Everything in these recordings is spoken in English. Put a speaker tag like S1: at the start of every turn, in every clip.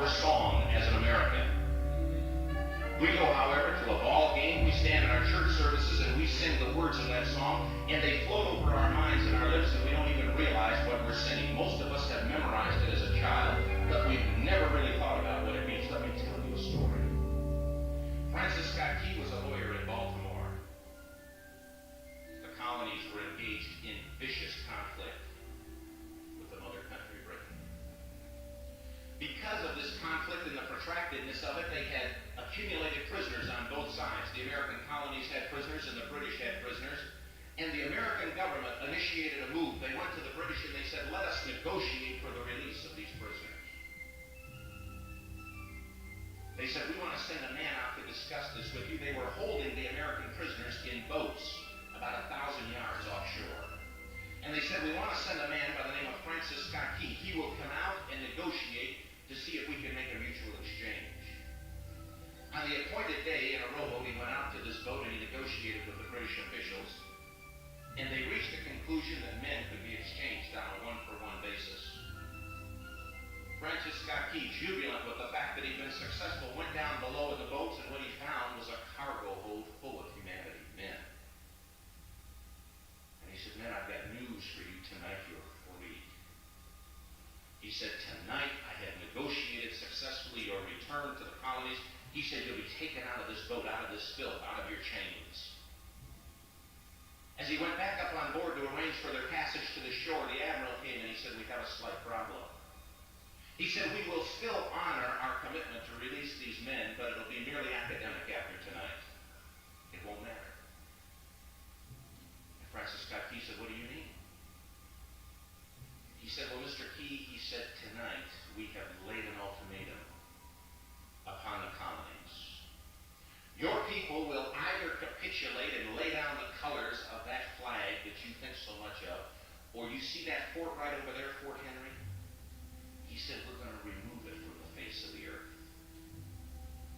S1: our song as an American. We go, however, to a ball game, we stand in our church services and we sing the words of that song, and they float over our minds and our lips, and we don't even realize what we're singing. Most of us have memorized it as a child, but we've never really thought about what it means. Let me tell you a story. Francis Scott Key was a lawyer in Baltimore. The colonies were engaged in vicious conflict with the mother country, Britain. Because of this conflict and the protractedness of it, they had accumulated prisoners on both sides. The American colonies had prisoners and the British had prisoners. And the American government initiated a move. They went to the British and they said, let us negotiate for the release of these prisoners. They said, we want to send a man out to discuss this with you. They were holding the American prisoners in boats about 1,000 yards offshore. And they said, we want to send a man by the name of Francis Scott Key. He will come out and negotiate to see if we can make a mutual exchange. On the appointed day, in a rowboat, he went out to this boat and he negotiated with the British officials. And they reached the conclusion that men could be exchanged on a one-for-one basis. Francis Scott Key, jubilant with the fact that he'd been successful, went down below in the boats, and what he found was a cargo hold full of humanity, men. And he said, men, I've got news for you tonight. You're free. He said, tonight I have negotiated successfully your return to the colonies. He said, you'll be taken out of this boat, out of this filth, out of your chains. As he went back up on board to arrange for their passage to the shore, the admiral came and he said, we have a slight problem. He said, we will still honor our commitment to release these men, but it'll be merely academic after tonight. It won't matter. And Francis Scott Key said, what do you mean? He said, well, Mr. Key, he said, tonight we have laid an ultimatum upon the colonies. Your people will either capitulate and lay down the colors of that flag that you think so much of, or you see that fort right over there, Fort Henry? He said, we're going to remove it from the face of the earth.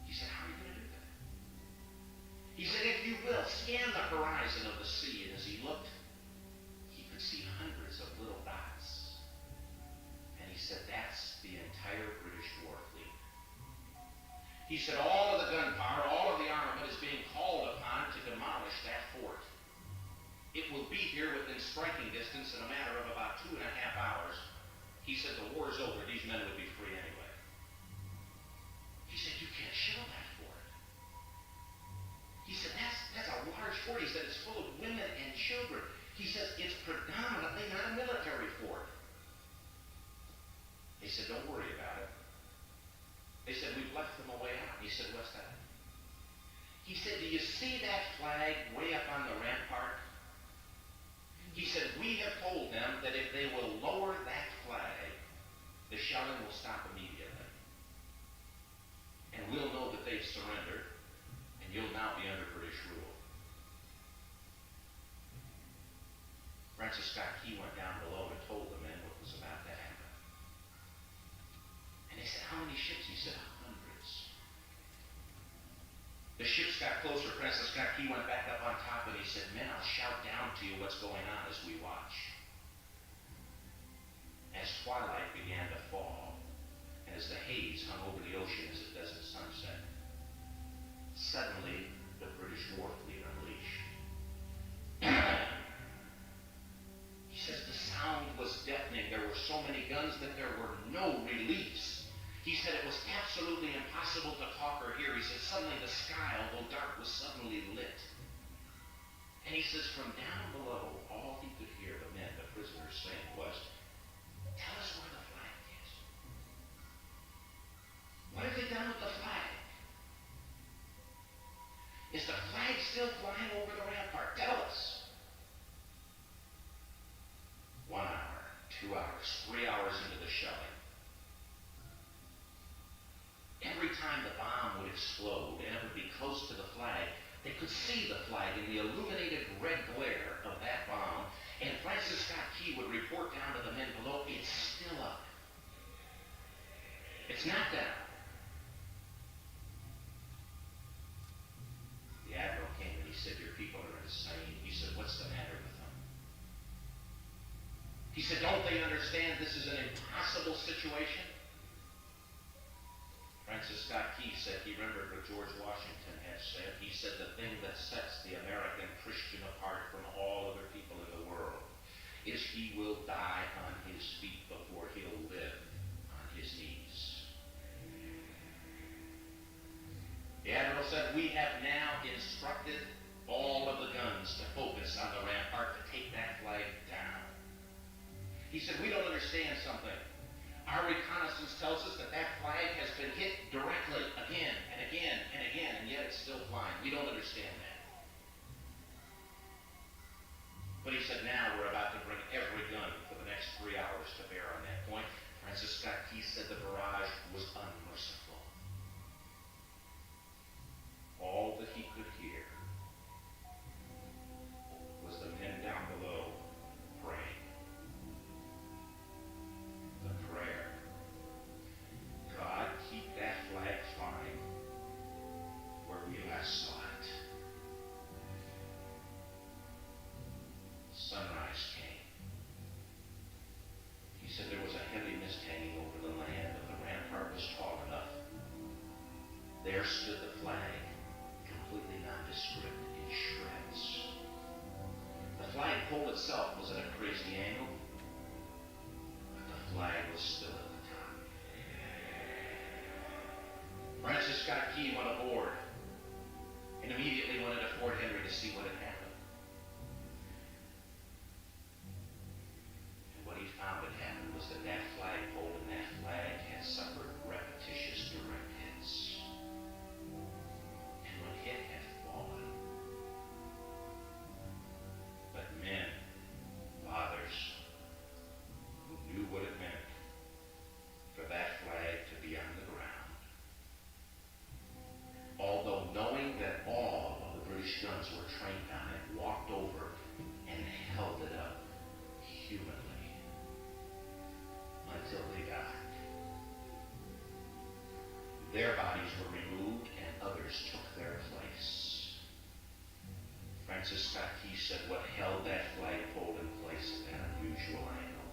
S1: He said, how are you going to do that? He said, if you will, scan the horizon of the sea. And as he looked, he could see hundreds of little dots. And he said, that's the entire British war fleet. He said, all of the gunpowder, all of the armament is being called upon to demolish that fort. It will be here within striking distance in a matter of about 2.5 hours. He said, the war is over. These men would be free anyway. He said, you can't shell that fort. He said, that's a large fort. He said, it's full of women and children. He says, it's predominantly not a military fort. He said, don't worry about it. They said, we've left them a way out. He said, what's that? He said, do you see that flag way up on the rampart? He said, we have told them that if they will lower that flag, the shelling will stop immediately. And we'll know that they've surrendered, and you'll now be under British rule. Francis Scott Key went down below and told the men what was about to happen. And they said, how many ships? He said, hundreds. The ships got closer. Francis Scott Key went back up on top and he said, men, I'll shout down to you what's going on as we watch. As twilight began to fall, and as the haze hung over the ocean as it does at sunset, suddenly the British war fleet unleashed. He says the sound was deafening. There were so many guns that there were no reliefs. He said it was absolutely impossible to talk or hear. He said suddenly the sky, although dark, was suddenly lit. And he says from down below, all he could hear the men, the prisoners, saying was, tell us where the flag is. What have they done with the flag? Is the flag still flying over the rampart? Tell us. 1 hour, 2 hours, 3 hours into the shelling. Every time the bomb would explode and it would be close to the flag, they could see the flag in the illuminated red glare of that bomb. And Francis Scott Key would report down to the men below, it's still up. It's not down. The admiral came and he said, your people are insane. He said, what's the matter with them? He said, don't they understand this is an impossible situation? said he remembered what George Washington had said. He said the thing that sets the American Christian apart from all other people in the world is he will die on his feet before he'll live on his knees. The admiral said, we have now instructed all of the guns to focus on the rampart to take that flag down. He said, we don't understand something. Our reconnaissance tells us that that flag has been hit directly again and again and again, and yet it's still flying. We don't understand that. But he said, now we're about to bring every gun for the next 3 hours to bear on that point. Francis Scott Key said the barrage was unmerciful. All that he could hear was the men down below praying. The prayer. God, keep that flag flying where we last saw it. Sunrise came. He said there was a heavy mist hanging over the land, but the rampart was tall enough. There stood the flag, completely nondescript in shreds. The flagpole itself was at a crazy angle, but the flag was still at the top. Francis Scott Key went aboard and immediately went into Fort Henry to see what had happened. And what he found had happened was that that flagpole and that flag had suffered repetitious direct hits. And when hit had fallen, but men, fathers, who knew what it meant for that flag to be on the ground, although knowing that all of the British guns were trained on it, walked over and held it up humanly until they died. Their bodies were removed and others took their place. Francis Scott Key said what held that flagpole in place at that unusual angle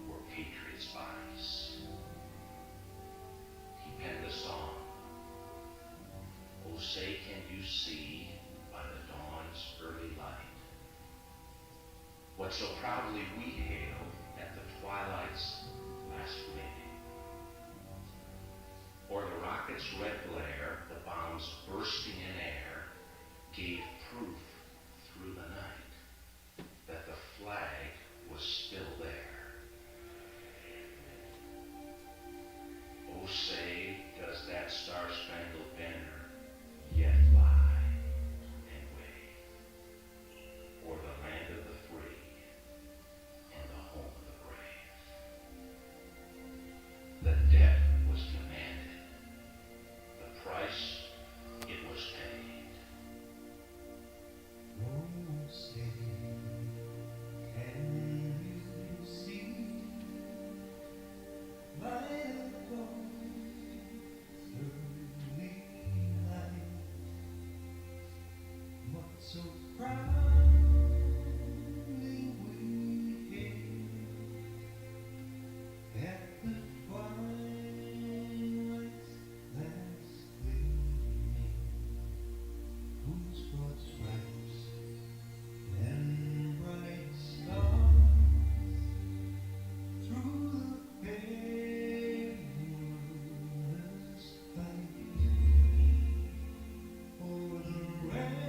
S1: were patriots' bodies. He penned a song. Oh, say can you see by the dawn's early light what so proudly we hailed at the twilight's last gleaming? Or the rocket's red glare, the bombs bursting in air, gave proof through the night that the flag was still there. Oh, say, does that star-spangled banner yet fly and wave o'er the land of the free and the home of the brave? The debt was demanded. The price, it was paid.
S2: Oh, say, can you see by the dawn's early light what so proudly we hailed at the twilight's last gleaming, whose broad stripes and bright stars through the perilous fight o'er the rampart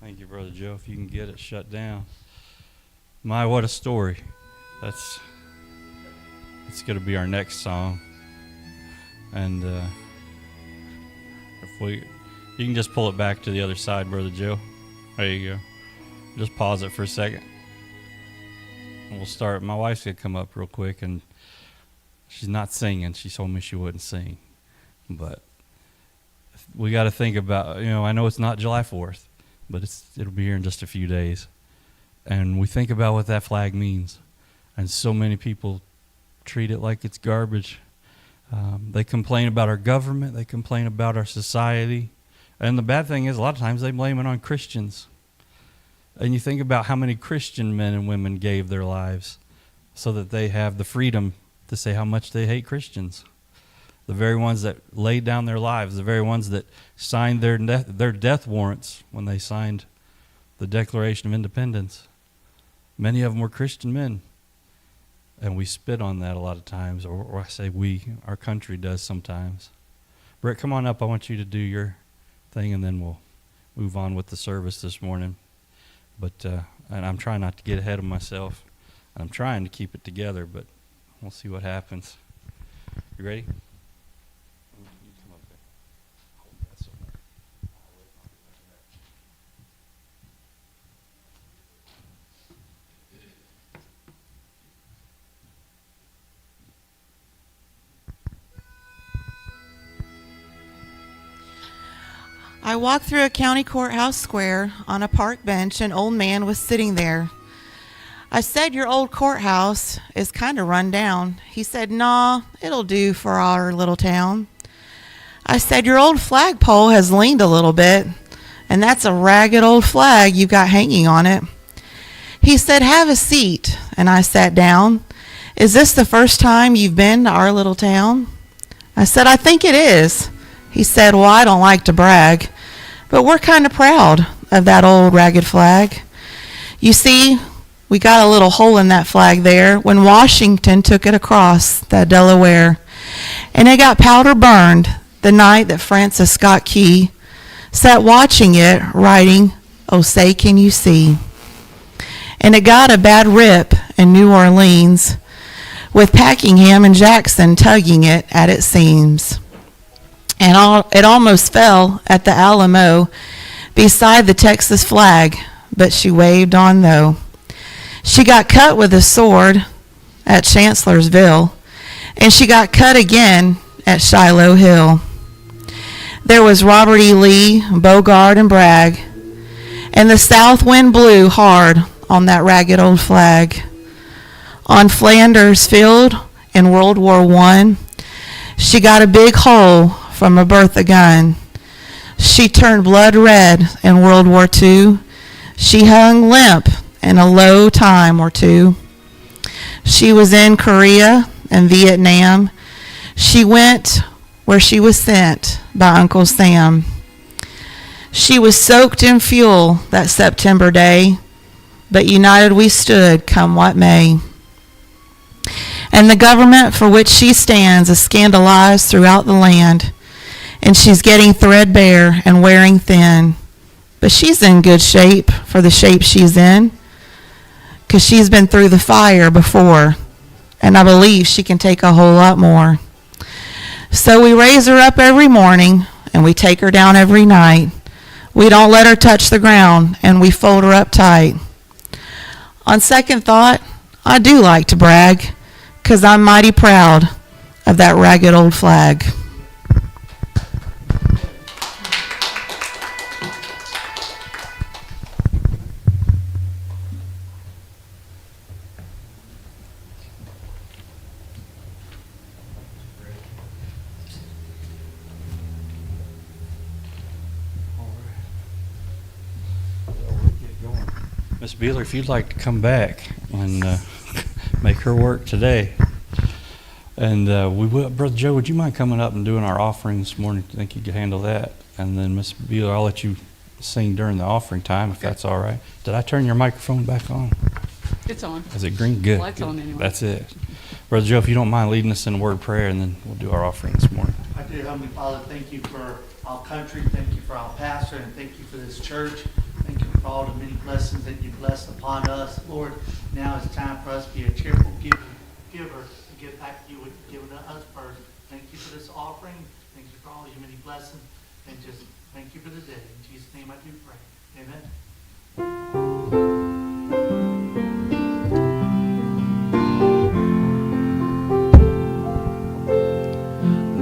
S3: Thank you, Brother Joe. If you can get it shut down. My, what a story. It's going to be our next song. And you can just pull it back to the other side, Brother Joe. There you go. Just pause it for a second. And we'll start. My wife's going to come up real quick, and she's not singing. She told me she wouldn't sing. But we got to think about, I know it's not July 4th, but it'll be here in just a few days. And we think about what that flag means. And so many people treat it like it's garbage. They complain about our government. They complain about our society. And the bad thing is, a lot of times they blame it on Christians. And you think about how many Christian men and women gave their lives so that they have the freedom to say how much they hate Christians. The very ones that laid down their lives, the very ones that signed their death warrants when they signed the Declaration of Independence. Many of them were Christian men. And we spit on that a lot of times, or I say our country does sometimes. Brett, come on up. I want you to do your thing, and then we'll move on with the service this morning. But and I'm trying not to get ahead of myself. I'm trying to keep it together, but we'll see what happens. You ready?
S4: I walked through a county courthouse square. On a park bench, an old man was sitting there. I said, "Your old courthouse is kind of run down." He said, "Nah, it'll do for our little town." I said, "Your old flagpole has leaned a little bit, and that's a ragged old flag you got hanging on it." He said, "Have a seat," and I sat down. "Is this the first time you've been to our little town?" I said, "I think it is." He said, "Well, I don't like to brag, but we're kind of proud of that old ragged flag. You see, we got a little hole in that flag there when Washington took it across that Delaware, and it got powder burned the night that Francis Scott Key sat watching it, writing, 'Oh, say can you see?' And it got a bad rip in New Orleans, with Packingham and Jackson tugging it at its seams. And it almost fell at the Alamo beside the Texas flag, but she waved on though. She got cut with a sword at Chancellorsville, and she got cut again at Shiloh Hill. There was Robert E. Lee, Bogart, and Bragg, and the south wind blew hard on that ragged old flag. On Flanders Field in World War I, she got a big hole from a Bertha gun. She turned blood red in World War II. She hung limp in a low time or two. She was in Korea and Vietnam. She went where she was sent by Uncle Sam. She was soaked in fuel that September day, but united we stood, come what may. And the government for which she stands is scandalized throughout the land, and she's getting threadbare and wearing thin. But she's in good shape for the shape she's in, because she's been through the fire before, and I believe she can take a whole lot more. So we raise her up every morning, and we take her down every night. We don't let her touch the ground, and we fold her up tight. On second thought, I do like to brag, 'cause I'm mighty proud of that ragged old flag.
S3: Miss Beeler, if you'd like to come back and make her work today. And we will, Brother Joe, would you mind coming up and doing our offering this morning? I think you could handle that. And then Miss Beeler, I'll let you sing during the offering time, if that's all right. Did I turn your microphone back on?
S5: It's on.
S3: Is it green? Good.
S5: Light's on anyway.
S3: That's it. Brother Joe, if you don't mind leading us in a word of prayer, and then we'll do our offering this morning.
S6: I do, Heavenly Father, thank you for our country, thank you for our pastor, and thank you for this church. Thank you for
S5: for all the many blessings that you blessed upon us. Lord, now it's time for us to be a cheerful giver to give back to you what you've given to us first. Thank you for this offering. Thank you for all your many blessings. And just thank you for the day. In Jesus' name I do pray. Amen.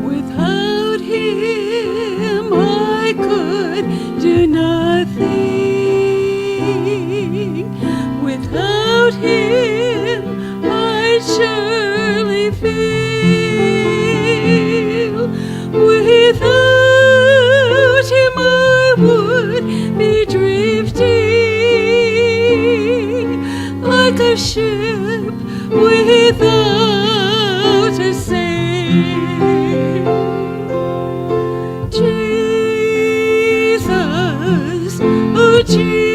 S6: Without him I could do nothing. Without him I'd surely fail. Without him I would be drifting like a ship without a sail. Jesus, oh Jesus,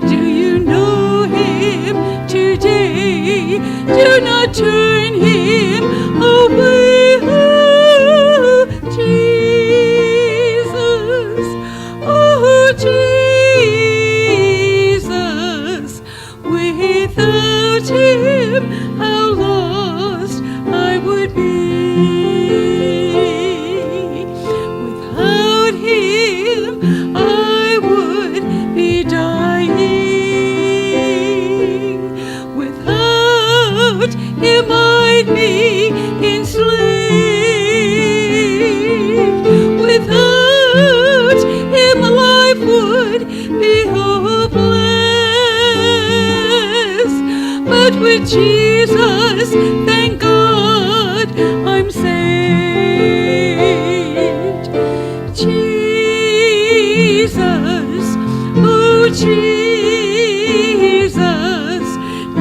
S6: do you know him today? Do not turn him away. Oh, Jesus, without him, how lost I would be. Without him, I would be dying. Without him, I'd be enslaved. Without him, life would be hopeless. But with Jesus, thank God, I'm saved. Jesus, oh Jesus,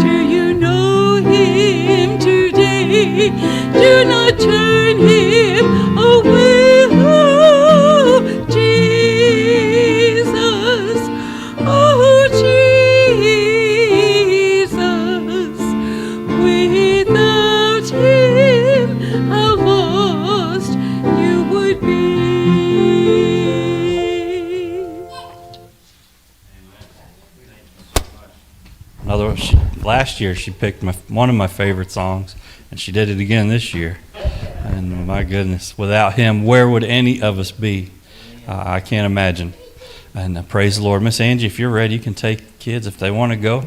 S6: do you know him today? Do not turn him away. Oh, Jesus, oh Jesus, without him, how lost you would be.
S3: Last year she picked one of my favorite songs, and she did it again this year. And my goodness, without him, where would any of us be? I can't imagine. And praise the Lord. Miss Angie, if you're ready, you can take kids if they want to go.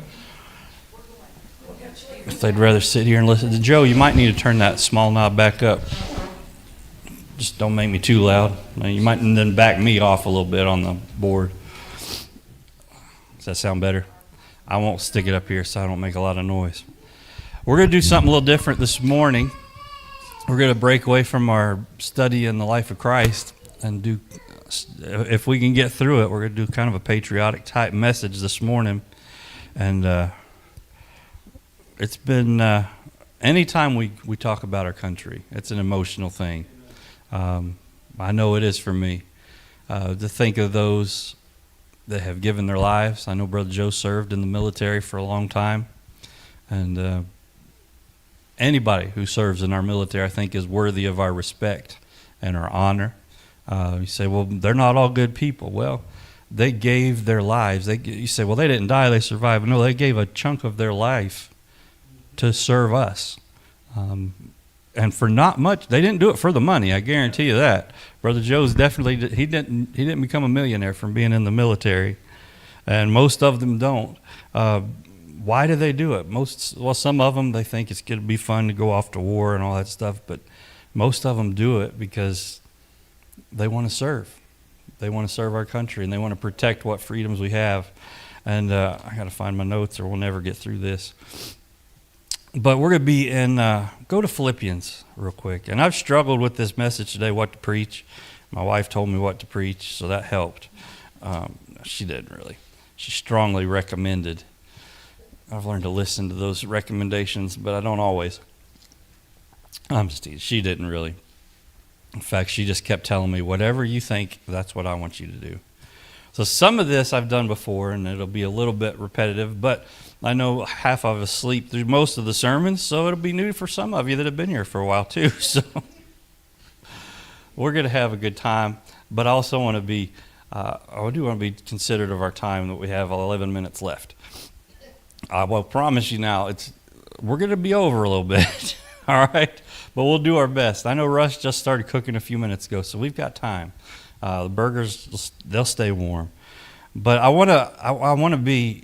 S3: If they'd rather sit here and listen to Joe, you might need to turn that small knob back up. Just don't make me too loud. You might then back me off a little bit on the board. Does that sound better? I won't stick it up here so I don't make a lot of noise. We're going to do something a little different this morning. We're going to break away from our study in the life of Christ and do, if we can get through it, we're going to do kind of a patriotic type message this morning. And it's been, anytime we talk about our country, it's an emotional thing. I know it is for me. To think of those that have given their lives. I know Brother Joe served in the military for a long time. And anybody who serves in our military, I think, is worthy of our respect and our honor. You say, well, they're not all good people. Well, they gave their lives. You say, well, they didn't die, they survived. No, they gave a chunk of their life to serve us. And for not much, they didn't do it for the money, I guarantee you that. Brother Joe's definitely, he didn't become a millionaire from being in the military, and most of them don't. Why do they do it? Some of them, they think it's going to be fun to go off to war and all that stuff, but most of them do it because they want to serve. They want to serve our country, and they want to protect what freedoms we have. And I got to find my notes, or we'll never get through this. But we're going to be in, go to Philippians real quick. And I've struggled with this message today, what to preach. My wife told me what to preach, so that helped. She didn't really. She strongly recommended. I've learned to listen to those recommendations, but I don't always. I'm just teasing. She didn't really. In fact, she just kept telling me, whatever you think, that's what I want you to do. So some of this I've done before, and it'll be a little bit repetitive, but I know half of us sleep through most of the sermons, so it'll be new for some of you that have been here for a while too. So we're going to have a good time, but I also want to be I do want to be considerate of our time that we have 11 minutes left. I will promise you now, we're going to be over a little bit, all right? But we'll do our best. I know Russ just started cooking a few minutes ago, so we've got time. The burgers, they'll stay warm. But I want to be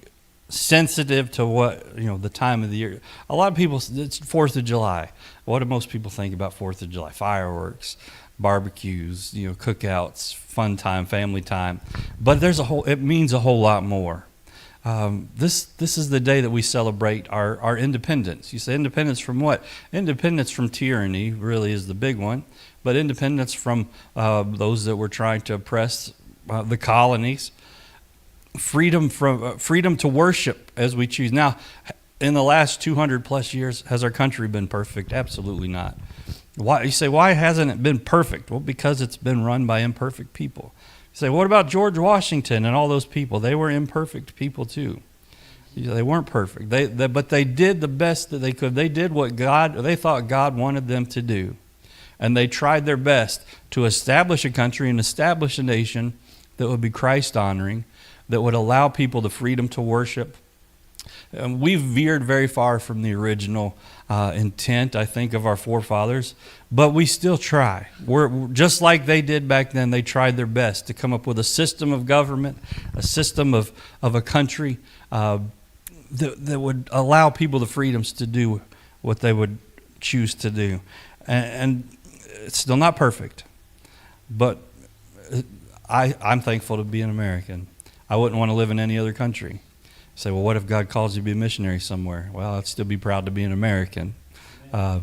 S3: sensitive to what, the time of the year. A lot of people, it's 4th of July. What do most people think about 4th of July? Fireworks, barbecues, cookouts, fun time, family time. But it means a whole lot more. This is the day that we celebrate our independence. You say independence from what? Independence from tyranny really is the big one, but independence from those that were trying to oppress the colonies. Freedom to worship as we choose. Now, in the last 200 plus years, has our country been perfect? Absolutely not. Why? You say, why hasn't it been perfect? Well, because it's been run by imperfect people. You say, what about George Washington and all those people? They were imperfect people too. They weren't perfect. But they did the best that they could. They did what they thought God wanted them to do. And they tried their best to establish a country and establish a nation that would be Christ-honoring, that would allow people the freedom to worship. And we've veered very far from the original intent, I think, of our forefathers, but we still try. We're just like they did back then. They tried their best to come up with a system of government, a system of a country that would allow people the freedoms to do what they would choose to do. And it's still not perfect, but I'm thankful to be an American. I wouldn't want to live in any other country. Say, well, what if God calls you to be a missionary somewhere? Well, I'd still be proud to be an American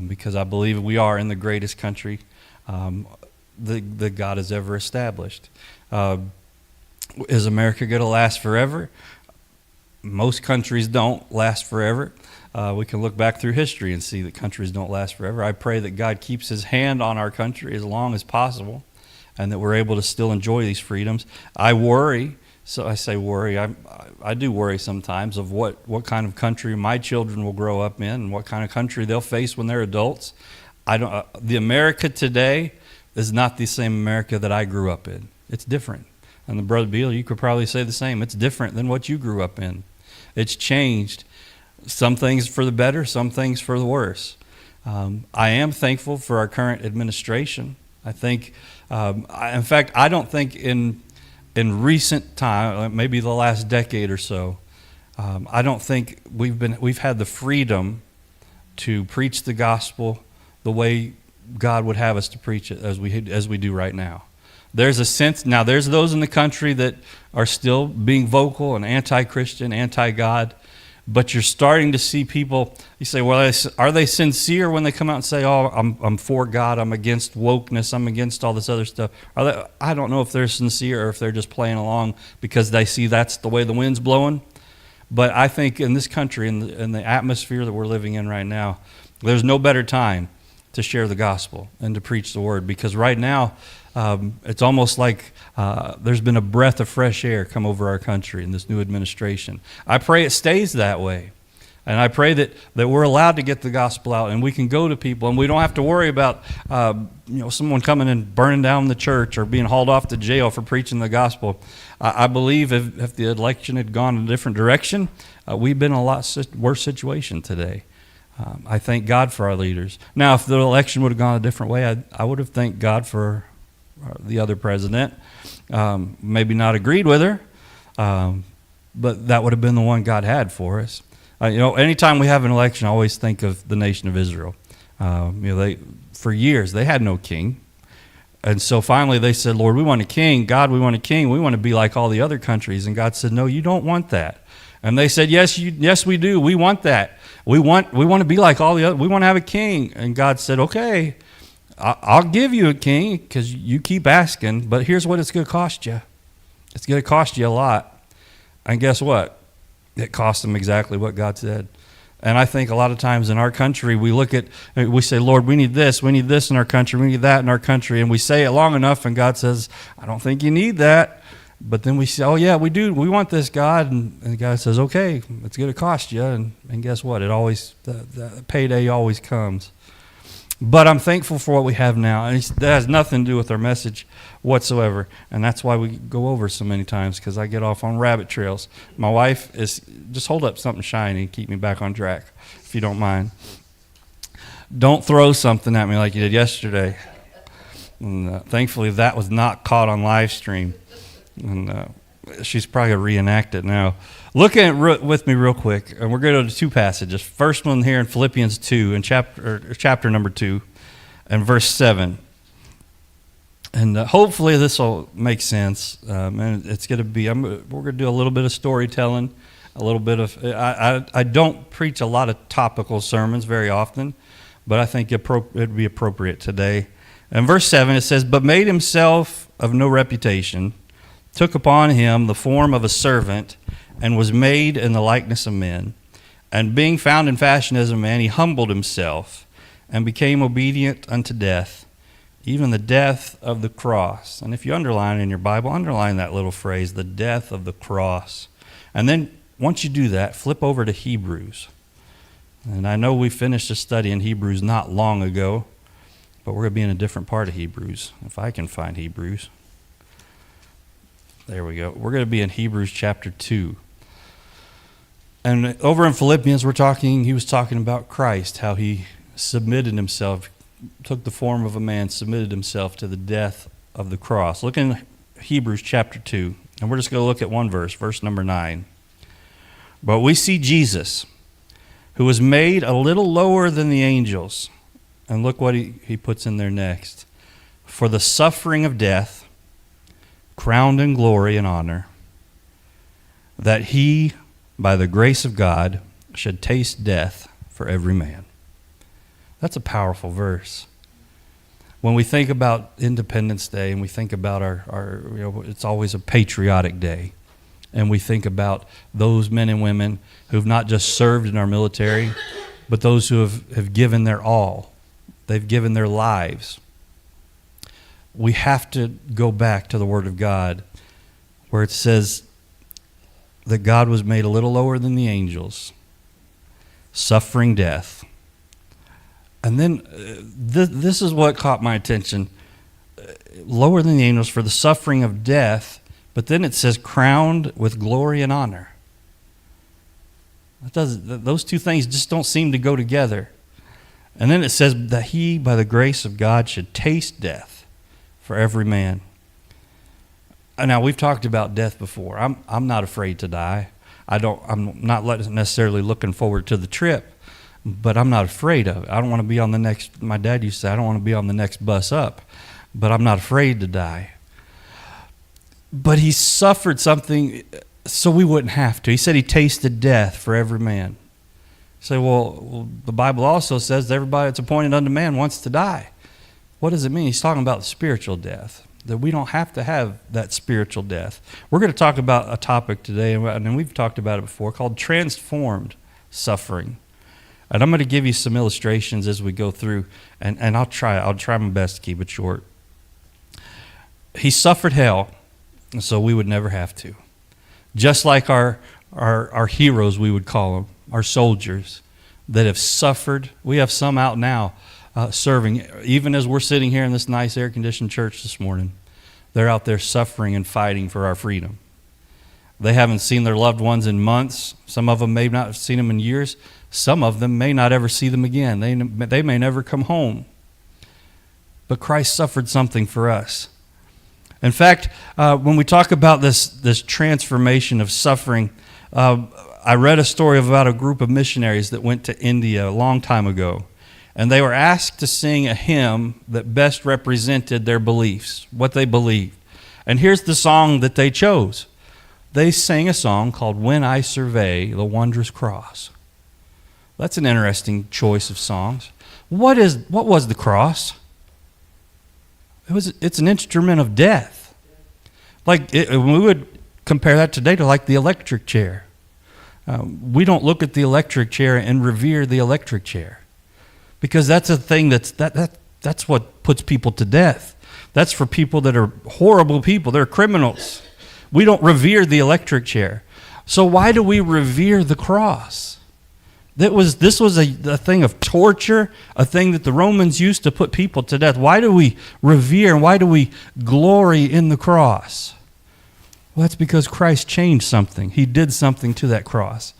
S3: because I believe we are in the greatest country that God has ever established. Is America going to last forever? Most countries don't last forever. We can look back through history and see that countries don't last forever. I pray that God keeps his hand on our country as long as possible and that we're able to still enjoy these freedoms. I worry. So I say worry. I do worry sometimes of what kind of country my children will grow up in and what kind of country they'll face when they're adults. The America today is not the same America that I grew up in. It's different. And the Brother Beeler, you could probably say the same. It's different than what you grew up in. It's changed. Some things for the better, some things for the worse. I am thankful for our current administration. I think, in fact, I don't think in recent time, maybe the last decade or so, I don't think we've had the freedom to preach the gospel the way God would have us to preach it as we do right now. There's a sense now. There's those in the country that are still being vocal and anti-Christian, anti-God, but you're starting to see people. You say, well, are they sincere when they come out and say, "Oh, I'm for God. I'm against wokeness. I'm against all this other stuff"? I don't know if they're sincere or if they're just playing along because they see that's the way the wind's blowing. But I think in this country, in the atmosphere that we're living in right now, there's no better time to share the gospel and to preach the word, because right now it's almost like there's been a breath of fresh air come over our country in this new administration. I pray it stays that way. And I pray that we're allowed to get the gospel out and we can go to people and we don't have to worry about someone coming and burning down the church or being hauled off to jail for preaching the gospel. I believe if the election had gone a different direction, we'd been in a lot worse situation today. I thank God for our leaders. Now, if the election would have gone a different way, I would have thanked God for the other president. Maybe not agreed with her, but that would have been the one God had for us. Anytime we have an election, I always think of the nation of Israel. For years, they had no king. And so finally they said, Lord, we want a king. God, we want a king. We want to be like all the other countries. And God said, no, you don't want that. And they said, yes, we do. We want that. We want to be like all the other. We want to have a king. And God said, okay, I'll give you a king because you keep asking. But here's what it's going to cost you. It's going to cost you a lot. And guess what? It cost them exactly what God said. And I think a lot of times in our country, we say, Lord, we need this in our country, we need that in our country. And we say it long enough, and God says, I don't think you need that. But then we say, oh, yeah, we do. We want this, God. And God says, okay, it's going to cost you. And guess what? The payday always comes. But I'm thankful for what we have now. And that has nothing to do with our message whatsoever. And that's why we go over so many times, because I get off on rabbit trails. My wife is, just hold up something shiny and keep me back on track, if you don't mind. Don't throw something at me like you did yesterday. And thankfully that was not caught on live stream. And she's probably going to reenact it now. Look at it with me real quick, and we're going to go to two passages. First one here in Philippians 2, in chapter number 2, and verse 7. And hopefully this will make sense. And it's going to be, we're going to do a little bit of storytelling, a little bit of, I don't preach a lot of topical sermons very often, but I think it would be appropriate today. In verse 7, it says, "But made himself of no reputation, took upon him the form of a servant, and was made in the likeness of men. And being found in fashion as a man, he humbled himself, and became obedient unto death, even the death of the cross." And if you underline in your Bible, underline that little phrase, the death of the cross. And then once you do that, flip over to Hebrews. And I know we finished a study in Hebrews not long ago, but we're going to be in a different part of Hebrews, if I can find Hebrews. There we go. We're going to be in Hebrews chapter 2. And over in Philippians, he was talking about Christ, how he submitted himself, took the form of a man, submitted himself to the death of the cross. Look in Hebrews chapter 2, and we're just going to look at one verse, verse number 9. "But we see Jesus, who was made a little lower than the angels." And look what he puts in there next. "For the suffering of death, crowned in glory and honor, that he, by the grace of God, should taste death for every man." That's a powerful verse. When we think about Independence Day and we think about our it's always a patriotic day. And we think about those men and women who've not just served in our military, but those who have given their all. They've given their lives. We have to go back to the Word of God, where it says that God was made a little lower than the angels, suffering death. And then this is what caught my attention. Lower than the angels for the suffering of death, but then it says crowned with glory and honor. Those two things just don't seem to go together. And then it says that he, by the grace of God, should taste death for every man. Now, we've talked about death before. I'm not afraid to die. I'm not necessarily looking forward to the trip, but I'm not afraid of it. I don't want to be on the next, my dad used to say, I don't want to be on the next bus up, but I'm not afraid to die. But he suffered something so we wouldn't have to. He said he tasted death for every man. You say, well, the Bible also says that everybody that's appointed unto man wants to die. What does it mean? He's talking about spiritual death, that we don't have to have that spiritual death. We're going to talk about a topic today, and we've talked about it before, called transformed suffering. And I'm going to give you some illustrations as we go through, and I'll try my best to keep it short. He suffered hell, so we would never have to. Just like our heroes, we would call them, our soldiers that have suffered. We have some out now serving. Even as we're sitting here in this nice air-conditioned church this morning, they're out there suffering and fighting for our freedom. They haven't seen their loved ones in months. Some of them may not have seen them in years. Some of them may not ever see them again. They may never come home. But Christ suffered something for us. In fact, when we talk about this transformation of suffering, I read a story about a group of missionaries that went to India a long time ago. And they were asked to sing a hymn that best represented their beliefs, what they believed. And here's the song that they chose. They sang a song called "When I Survey the Wondrous Cross." That's an interesting choice of songs. What was the cross? It's an instrument of death. We would compare that today to like the electric chair. We don't look at the electric chair and revere the electric chair, because that's a thing that's what puts people to death. That's for people that are horrible people. They're criminals. We don't revere the electric chair. So why do we revere the cross? This was a thing of torture, a thing that the Romans used to put people to death. Why do we revere and why do we glory in the cross? Well, that's because Christ changed something. He did something to that cross.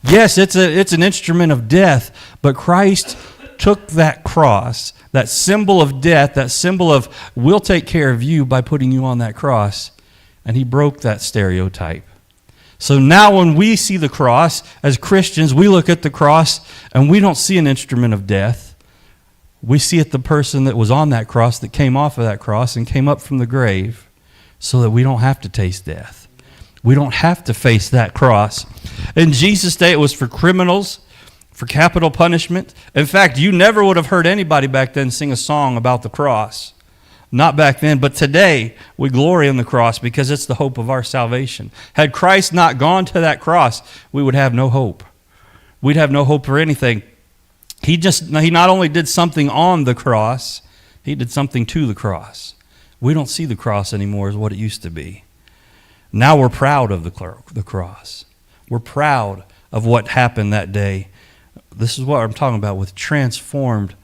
S3: Yes, it's an instrument of death, but Christ took that cross, that symbol of death, that symbol of we'll take care of you by putting you on that cross, and he broke that stereotype. So now when we see the cross, as Christians, we look at the cross and we don't see an instrument of death. We see it the person that was on that cross, that came off of that cross and came up from the grave, so that we don't have to taste death. We don't have to face that cross. In Jesus' day, it was for criminals, for capital punishment. In fact, you never would have heard anybody back then sing a song about the cross. Not back then, but today we glory in the cross because it's the hope of our salvation. Had Christ not gone to that cross, we would have no hope. We'd have no hope for anything. He not only did something on the cross, he did something to the cross. We don't see the cross anymore as what it used to be. Now we're proud of the cross. We're proud of what happened that day. This is what I'm talking about with transformed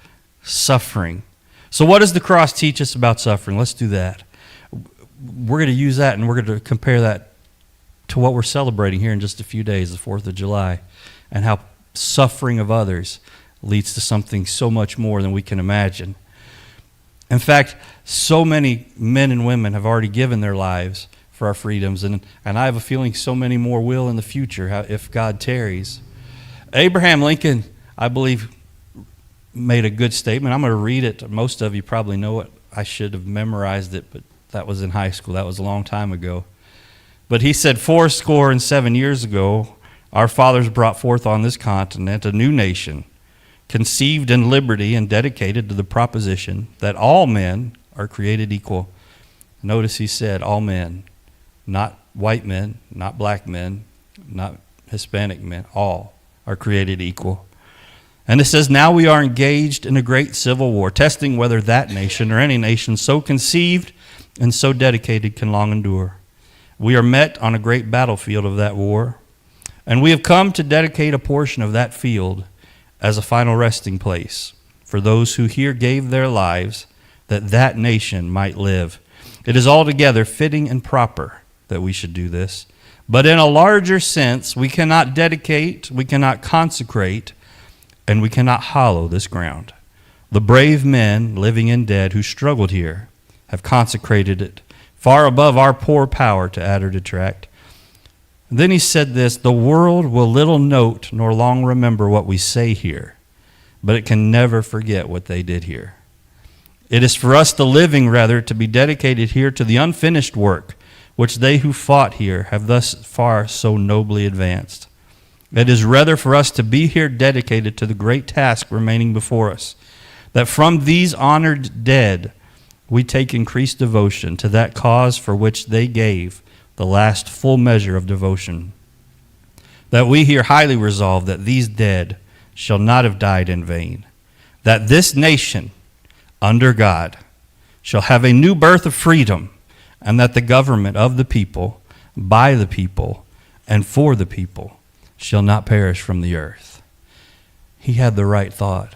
S3: suffering. So what does the cross teach us about suffering? Let's do that. We're going to use that and we're going to compare that to what we're celebrating here in just a few days, the 4th of July, and how suffering of others leads to something so much more than we can imagine. In fact, so many men and women have already given their lives for our freedoms, and I have a feeling so many more will in the future if God tarries. Abraham Lincoln, I believe, made a good statement. I'm going to read it. Most of you probably know it. I should have memorized it, but that was in high school. That was a long time ago. But he said, 77 years ago, our fathers brought forth on this continent a new nation, conceived in liberty and dedicated to the proposition that all men are created equal. Notice he said all men, not white men, not black men, not Hispanic men. All are created equal. And it says, now we are engaged in a great civil war, testing whether that nation or any nation so conceived and so dedicated can long endure. We are met on a great battlefield of that war, and we have come to dedicate a portion of that field as a final resting place for those who here gave their lives that that nation might live. It is altogether fitting and proper that we should do this. But in a larger sense, we cannot dedicate, we cannot consecrate, and we cannot hallow this ground. The brave men, living and dead, who struggled here, have consecrated it far above our poor power to add or detract. And then he said this, the world will little note nor long remember what we say here, but it can never forget what they did here. It is for us, the living, rather, to be dedicated here to the unfinished work, which they who fought here have thus far so nobly advanced. It is rather for us to be here dedicated to the great task remaining before us, that from these honored dead we take increased devotion to that cause for which they gave the last full measure of devotion. That we here highly resolve that these dead shall not have died in vain, that this nation, under God, shall have a new birth of freedom, and that the government of the people, by the people, and for the people, shall not perish from the earth. He had the right thought.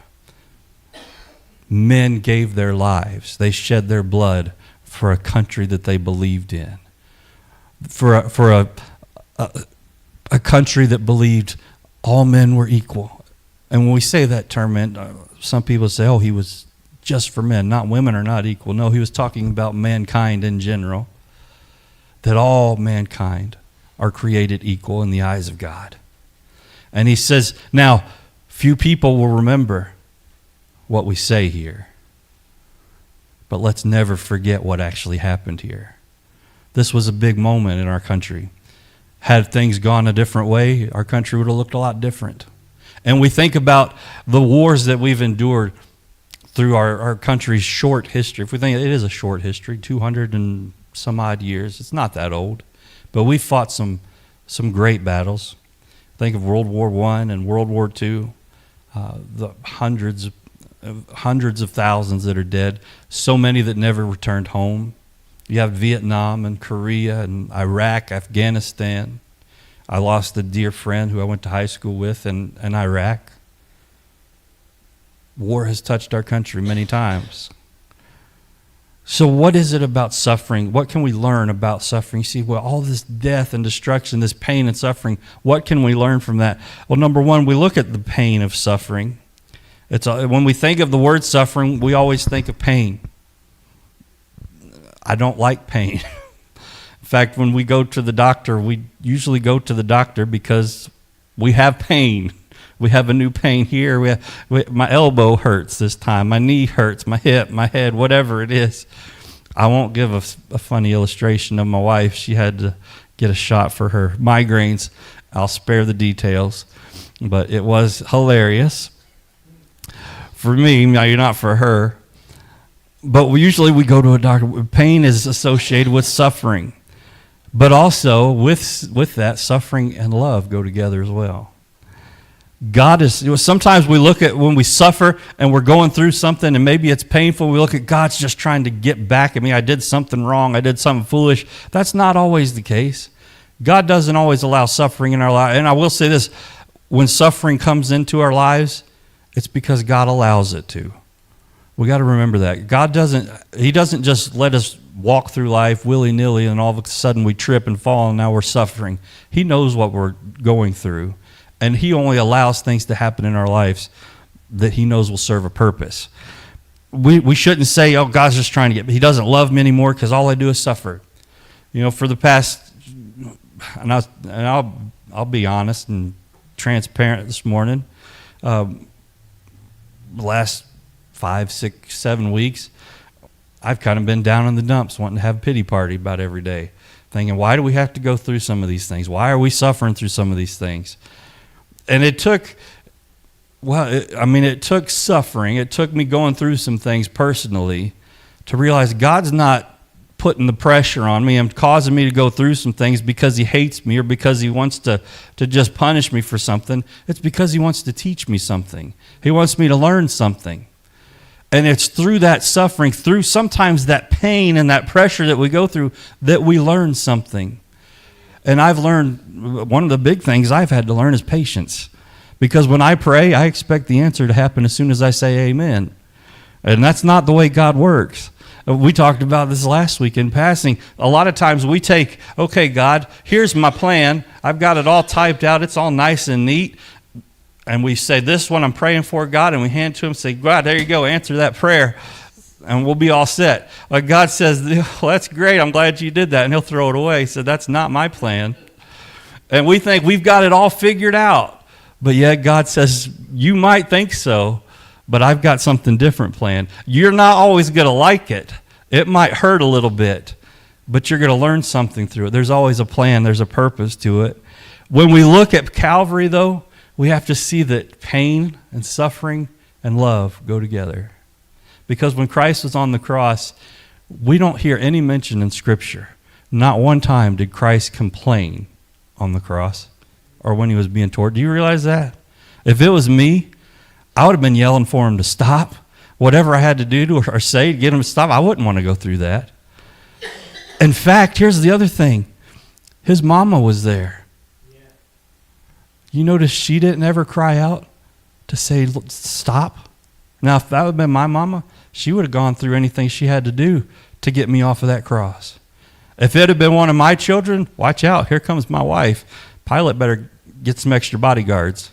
S3: Men gave their lives. They shed their blood for a country that they believed in. For a country that believed all men were equal. And when we say that term, some people say, oh, he was just for men. Not women are not equal. No, he was talking about mankind in general. That all mankind are created equal in the eyes of God. And he says, now, few people will remember what we say here. But let's never forget what actually happened here. This was a big moment in our country. Had things gone a different way, our country would have looked a lot different. And we think about the wars that we've endured through our country's short history. If we think it is a short history, 200 and some odd years, it's not that old. But we fought some great battles. Think of World War I and World War II, the hundreds of thousands that are dead, so many that never returned home. You have Vietnam and Korea and Iraq, Afghanistan. I lost a dear friend who I went to high school with in Iraq. War has touched our country many times. So what is it about suffering? What can we learn about suffering? You see, well, all this death and destruction, this pain and suffering, what can we learn from that? Well, number one, we look at the pain of suffering. When we think of the word suffering, we always think of pain. I don't like pain. In fact, when we go to the doctor, we usually go to the doctor because we have pain. We have a new pain here. My elbow hurts this time. My knee hurts, my hip, my head, whatever it is. I won't give a funny illustration of my wife. She had to get a shot for her migraines. I'll spare the details, but it was hilarious. For me, now not for her. But usually we go to a doctor. Pain is associated with suffering. But also with that, suffering and love go together as well. Sometimes we look at when we suffer and we're going through something and maybe it's painful, we look at God's just trying to get back at me. I did something wrong. I did something foolish. That's not always the case. God doesn't always allow suffering in our life. And I will say this, when suffering comes into our lives, it's because God allows it to. We got to remember that. He doesn't just let us walk through life willy-nilly and all of a sudden we trip and fall and now we're suffering. He knows what we're going through. And he only allows things to happen in our lives that he knows will serve a purpose. We shouldn't say, oh, God's just trying to get me. He doesn't love me anymore because all I do is suffer. You know, for the past, and I'll be honest and transparent this morning. The last 5, 6, 7 weeks, I've kind of been down in the dumps wanting to have a pity party about every day. Thinking, why do we have to go through some of these things? Why are we suffering through some of these things? And it took suffering. It took me going through some things personally to realize God's not putting the pressure on me and causing me to go through some things because he hates me or because he wants to just punish me for something. It's because he wants to teach me something. He wants me to learn something. And it's through that suffering, through sometimes that pain and that pressure that we go through, that we learn something. And I've learned, one of the big things I've had to learn is patience. Because when I pray, I expect the answer to happen as soon as I say amen. And that's not the way God works. We talked about this last week in passing. A lot of times we take, okay, God, here's my plan. I've got it all typed out. It's all nice and neat. And we say, this one I'm praying for, God, and we hand it to him and say, God, there you go, answer that prayer. And we'll be all set. But God says, well, that's great. I'm glad you did that. And he'll throw it away. He said, that's not my plan. And we think we've got it all figured out. But yet God says, you might think so, but I've got something different planned. You're not always going to like it. It might hurt a little bit, but you're going to learn something through it. There's always a plan. There's a purpose to it. When we look at Calvary, though, we have to see that pain and suffering and love go together. Because when Christ was on the cross, we don't hear any mention in Scripture. Not one time did Christ complain on the cross or when he was being tortured. Do you realize that? If it was me, I would have been yelling for him to stop. Whatever I had to do or say to get him to stop, I wouldn't want to go through that. In fact, here's the other thing. His mama was there. You notice she didn't ever cry out to say, stop? Now, if that would have been my mama, she would have gone through anything she had to do to get me off of that cross. If it had been one of my children, watch out, here comes my wife. Pilate better get some extra bodyguards.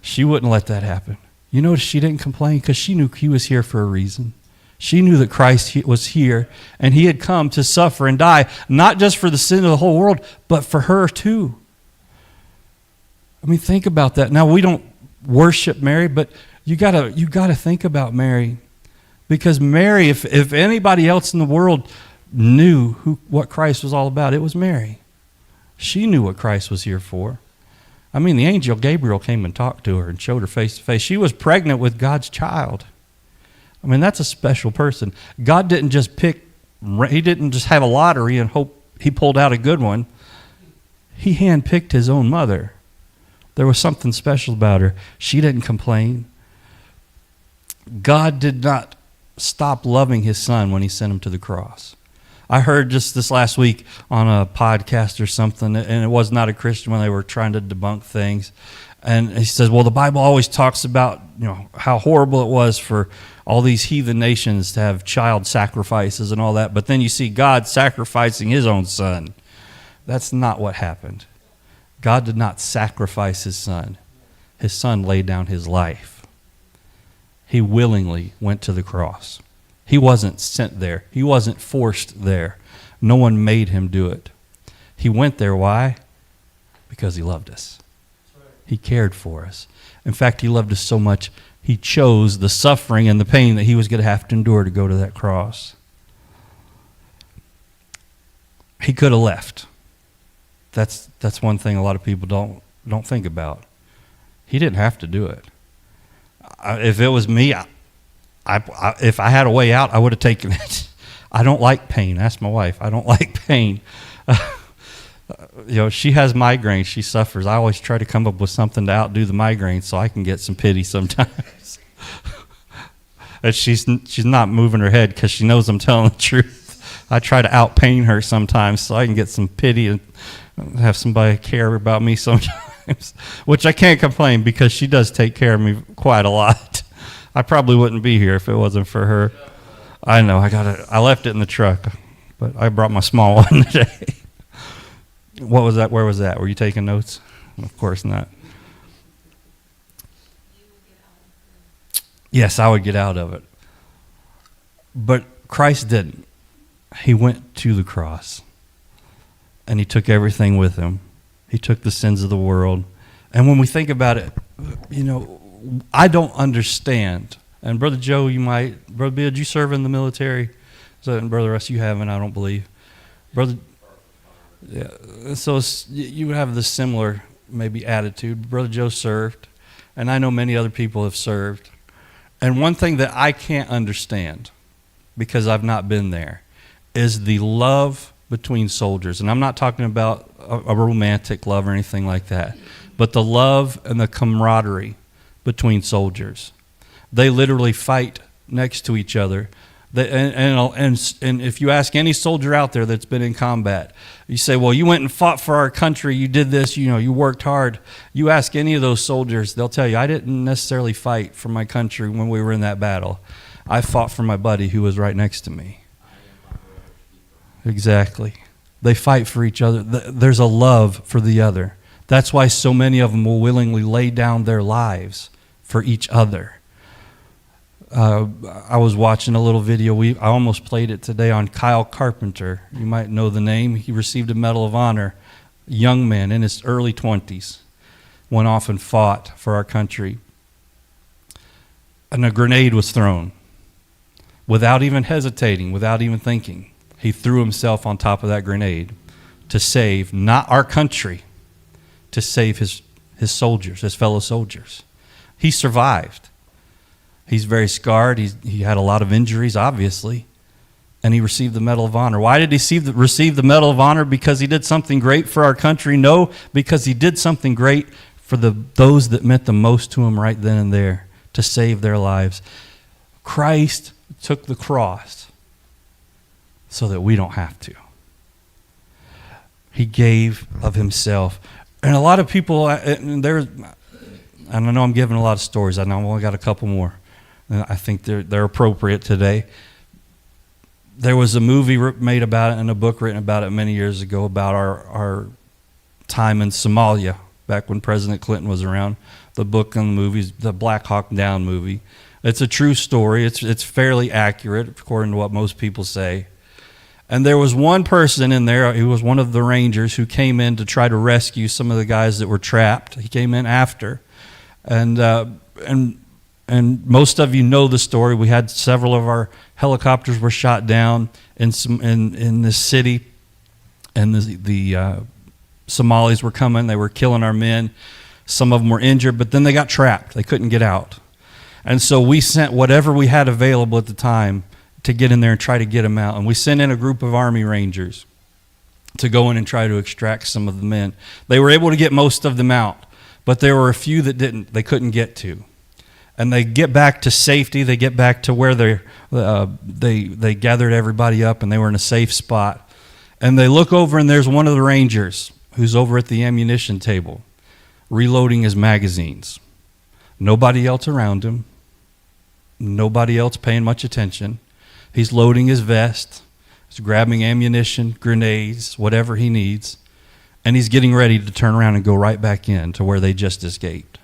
S3: She wouldn't let that happen. You notice she didn't complain because she knew he was here for a reason. She knew that Christ was here and he had come to suffer and die, not just for the sin of the whole world, but for her too. I mean, think about that. Now, we don't worship Mary, but you gotta think about Mary. Because Mary, if anybody else in the world knew what Christ was all about, it was Mary. She knew what Christ was here for. I mean, the angel Gabriel came and talked to her and showed her face to face. She was pregnant with God's child. I mean, that's a special person. God didn't just he didn't just have a lottery and hope he pulled out a good one. He handpicked his own mother. There was something special about her. She didn't complain. God did not stop loving his son when he sent him to the cross. I heard just this last week on a podcast or something, and it was not a Christian when they were trying to debunk things. And he says, well, the Bible always talks about, how horrible it was for all these heathen nations to have child sacrifices and all that. But then you see God sacrificing his own son. That's not what happened. God did not sacrifice his son. His son laid down his life. He willingly went to the cross. He wasn't sent there. He wasn't forced there. No one made him do it. He went there. Why? Because he loved us. He cared for us. In fact, he loved us so much, he chose the suffering and the pain that he was going to have to endure to go to that cross. He could have left. That's one thing a lot of people don't think about. He didn't have to do it. If it was me, if I had a way out, I would have taken it. I don't like pain. Ask my wife. I don't like pain. She has migraines. She suffers. I always try to come up with something to outdo the migraines so I can get some pity sometimes. And she's not moving her head because she knows I'm telling the truth. I try to outpain her sometimes so I can get some pity and have somebody care about me sometimes, which I can't complain because she does take care of me quite a lot. I probably wouldn't be here if it wasn't for her. I know. I left it in the truck, but I brought my small one today. What was that? Where was that? Were you taking notes? Of course not. Yes, I would get out of it. But Christ didn't. He went to the cross. And he took everything with him. He took the sins of the world. And when we think about it, I don't understand. And Brother Joe, Brother Bill, did you serve in the military? And Brother Russ, you haven't, I don't believe. Brother, yeah. So you would have this similar maybe attitude. Brother Joe served, and I know many other people have served. And one thing that I can't understand, because I've not been there, is the love between soldiers. And I'm not talking about a romantic love or anything like that, but the love and the camaraderie between soldiers. They literally fight next to each other. And if you ask any soldier out there that's been in combat, you say, well, you went and fought for our country, you did this, you worked hard. You ask any of those soldiers, they'll tell you, I didn't necessarily fight for my country when we were in that battle. I fought for my buddy who was right next to me. Exactly. They fight for each other. There's a love for the other. That's why so many of them will willingly lay down their lives for each other. I was watching a little video. I almost played it today on Kyle Carpenter. You might know the name. He received a Medal of Honor. A young man in his early 20s went off and fought for our country. And a grenade was thrown. Without even hesitating, without even thinking, he threw himself on top of that grenade to save, not our country, to save his soldiers, his fellow soldiers. He survived. He's very scarred. He had a lot of injuries, obviously, and he received the Medal of Honor. Why did he receive the Medal of Honor? Because he did something great for our country? No, because he did something great for those that meant the most to him right then and there, to save their lives. Christ took the cross so that we don't have to. He gave of himself. And a lot of people, and I know I'm giving a lot of stories. I know I've only got a couple more. And I think they're appropriate today. There was a movie made about it and a book written about it many years ago about our time in Somalia, back when President Clinton was around. The book and the movies, the Black Hawk Down movie. It's a true story. It's fairly accurate, according to what most people say. And there was one person in there, he was one of the Rangers, who came in to try to rescue some of the guys that were trapped. He came in after. And most of you know the story. We had several of our helicopters were shot down in this city, and the Somalis were coming. They were killing our men. Some of them were injured, but then they got trapped. They couldn't get out. And so we sent whatever we had available at the time to get in there and try to get them out. And we sent in a group of Army Rangers to go in and try to extract some of the men. They were able to get most of them out, but there were a few that didn't. They couldn't get to. and they get back to safety. They get back to where they gathered everybody up, and they were in a safe spot. And they look over, and there's one of the Rangers who's over at the ammunition table, reloading his magazines. Nobody else around him. Nobody else paying much attention. He's loading his vest. He's grabbing ammunition, grenades, whatever he needs. And he's getting ready to turn around and go right back in to where they just escaped.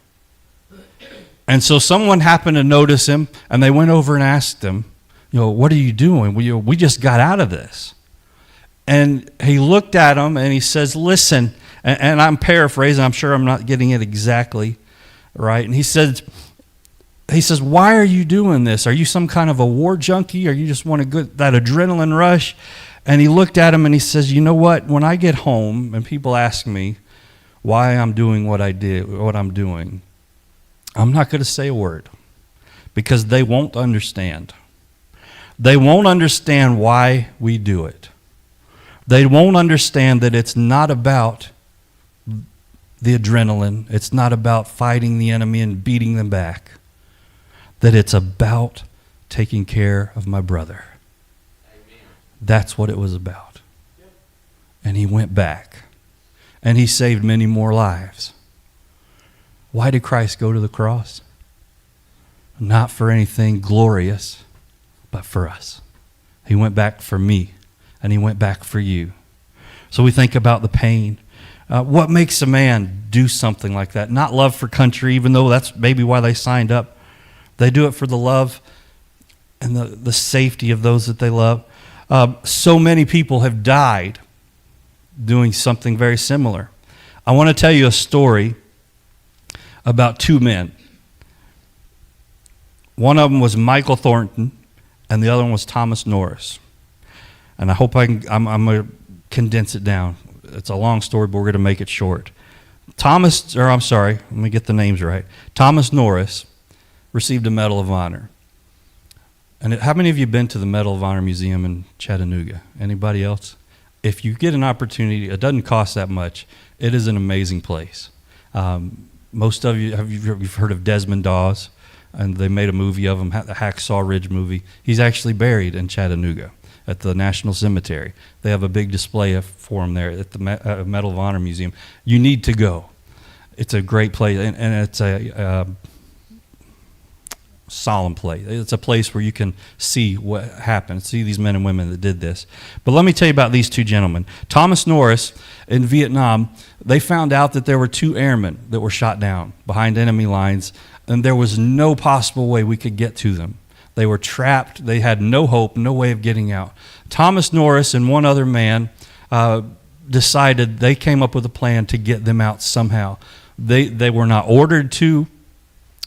S3: And so someone happened to notice him, and they went over and asked him, what are you doing? We just got out of this. And he looked at him, and he says, listen, and I'm paraphrasing. I'm sure I'm not getting it exactly right. And he says, why are you doing this? Are you some kind of a war junkie? Or you just want to get that adrenaline rush? And he looked at him and he says, you know what? When I get home and people ask me why I'm doing what I'm doing, I'm not going to say a word, because they won't understand. They won't understand why we do it. They won't understand that it's not about the adrenaline. It's not about fighting the enemy and beating them back. That it's about taking care of my brother. Amen. That's what it was about. Yep. And he went back. And he saved many more lives. Why did Christ go to the cross? Not for anything glorious, but for us. He went back for me, and he went back for you. So we think about the pain. What makes a man do something like that? Not love for country, even though that's maybe why they signed up. They do it for the love and the safety of those that they love. So many people have died doing something very similar. I want to tell you a story about two men. One of them was Michael Thornton, and the other one was Thomas Norris. And I hope I'm going to condense it down. It's a long story, but we're going to make it short. Let me get the names right. Thomas Norris received a Medal of Honor. And how many of you have been to the Medal of Honor Museum in Chattanooga? Anybody else? If you get an opportunity, it doesn't cost that much. It is an amazing place. Most of you, you've heard of Desmond Dawes, and they made a movie of him, the Hacksaw Ridge movie. He's actually buried in Chattanooga at the National Cemetery. They have a big display for him there at the Medal of Honor Museum. You need to go. It's a great place, and it's a solemn place. It's a place where you can see what happened, see these men and women that did this. But let me tell you about these two gentlemen. Thomas Norris in Vietnam, they found out that there were two airmen that were shot down behind enemy lines, and there was no possible way we could get to them. They were trapped. They had no hope, no way of getting out. Thomas Norris and one other man decided, they came up with a plan to get them out somehow. They were not ordered to.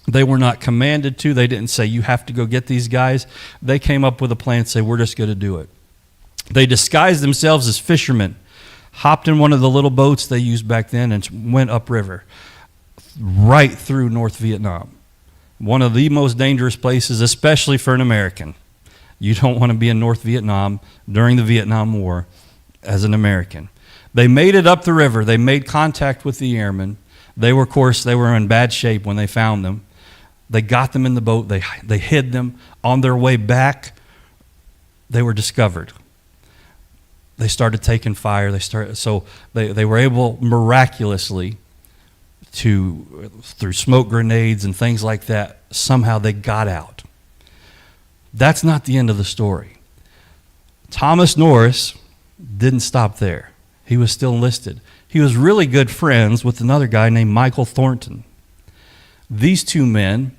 S3: They were not commanded to. They didn't say, you have to go get these guys. They came up with a plan and say, we're just going to do it. They disguised themselves as fishermen, hopped in one of the little boats they used back then, and went upriver, right through North Vietnam. One of the most dangerous places, especially for an American. You don't want to be in North Vietnam during the Vietnam War as an American. They made it up the river. They made contact with the airmen. They were in bad shape when they found them. They got them in the boat. They hid them. On their way back, they were discovered. They started taking fire. They were able miraculously through smoke grenades and things like that, somehow they got out. That's not the end of the story. Thomas Norris didn't stop there. He was still enlisted. He was really good friends with another guy named Michael Thornton. These two men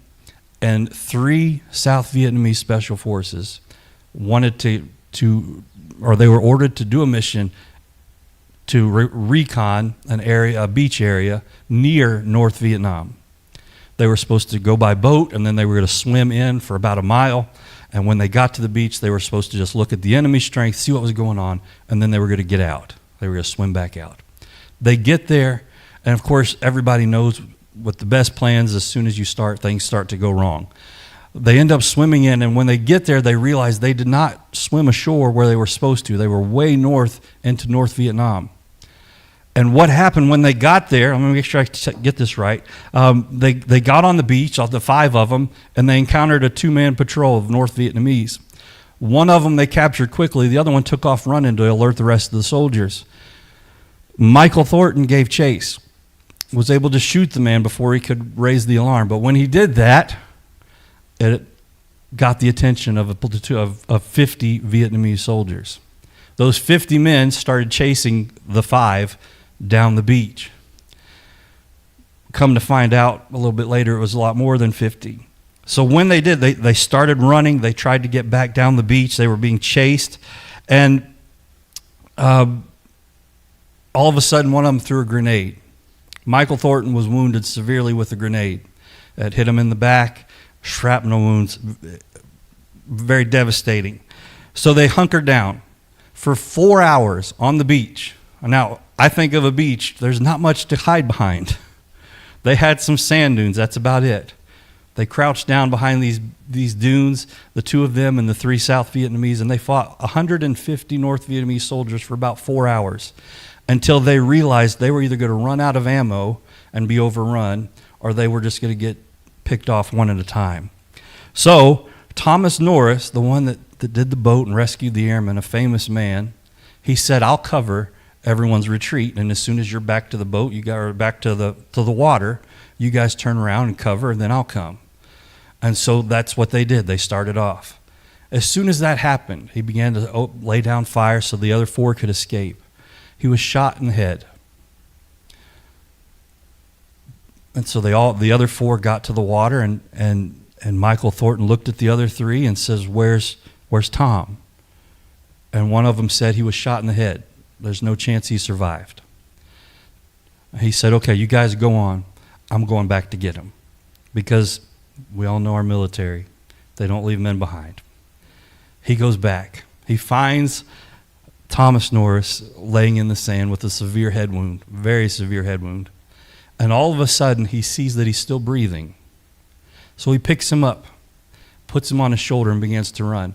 S3: and 3 South Vietnamese special forces wanted they were ordered to do a mission to recon a beach area near North Vietnam. They were supposed to go by boat, and then they were going to swim in for about a mile. And when they got to the beach, they were supposed to just look at the enemy strength, see what was going on, and then they were going to get out. They were going to swim back out. They get there, and of course, everybody knows with the best plans, as soon as you start, things start to go wrong. They end up swimming in, and when they get there, they realize they did not swim ashore where they were supposed to. They were way north into North Vietnam. And what happened when they got there, I'm going to make sure I get this right. They got on the beach, all the 5 of them, and they encountered a 2-man patrol of North Vietnamese. One of them they captured quickly. The other one took off running to alert the rest of the soldiers. Michael Thornton gave chase, was able to shoot the man before he could raise the alarm. But when he did that, it got the attention of a platoon of 50 Vietnamese soldiers. Those 50 men started chasing the 5 down the beach. Come to find out a little bit later, it was a lot more than 50. So when they did, they started running. They tried to get back down the beach. They were being chased. And all of a sudden, one of them threw a grenade. Michael Thornton was wounded severely with a grenade. It hit him in the back, shrapnel wounds, very devastating. So they hunkered down for 4 hours on the beach. Now, I think of a beach, there's not much to hide behind. They had some sand dunes, that's about it. They crouched down behind these dunes, the 2 of them and the 3 South Vietnamese, and they fought 150 North Vietnamese soldiers for about 4 hours until they realized they were either going to run out of ammo and be overrun, or they were just going to get picked off one at a time. So Thomas Norris, the one that did the boat and rescued the airmen, a famous man, he said, I'll cover everyone's retreat, and as soon as you're back to the boat, you guys are back to the water, you guys turn around and cover, and then I'll come. And so that's what they did. They started off. As soon as that happened, he began to lay down fire so the other 4 could escape. He was shot in the head. And so the other 4 got to the water, and Michael Thornton looked at the other 3 and says, where's Tom? And one of them said he was shot in the head. There's no chance he survived. He said, okay, you guys go on. I'm going back to get him. Because we all know our military. They don't leave men behind. He goes back. He finds Thomas Norris laying in the sand with a severe head wound, very severe head wound. And all of a sudden, he sees that he's still breathing. So he picks him up, puts him on his shoulder, and begins to run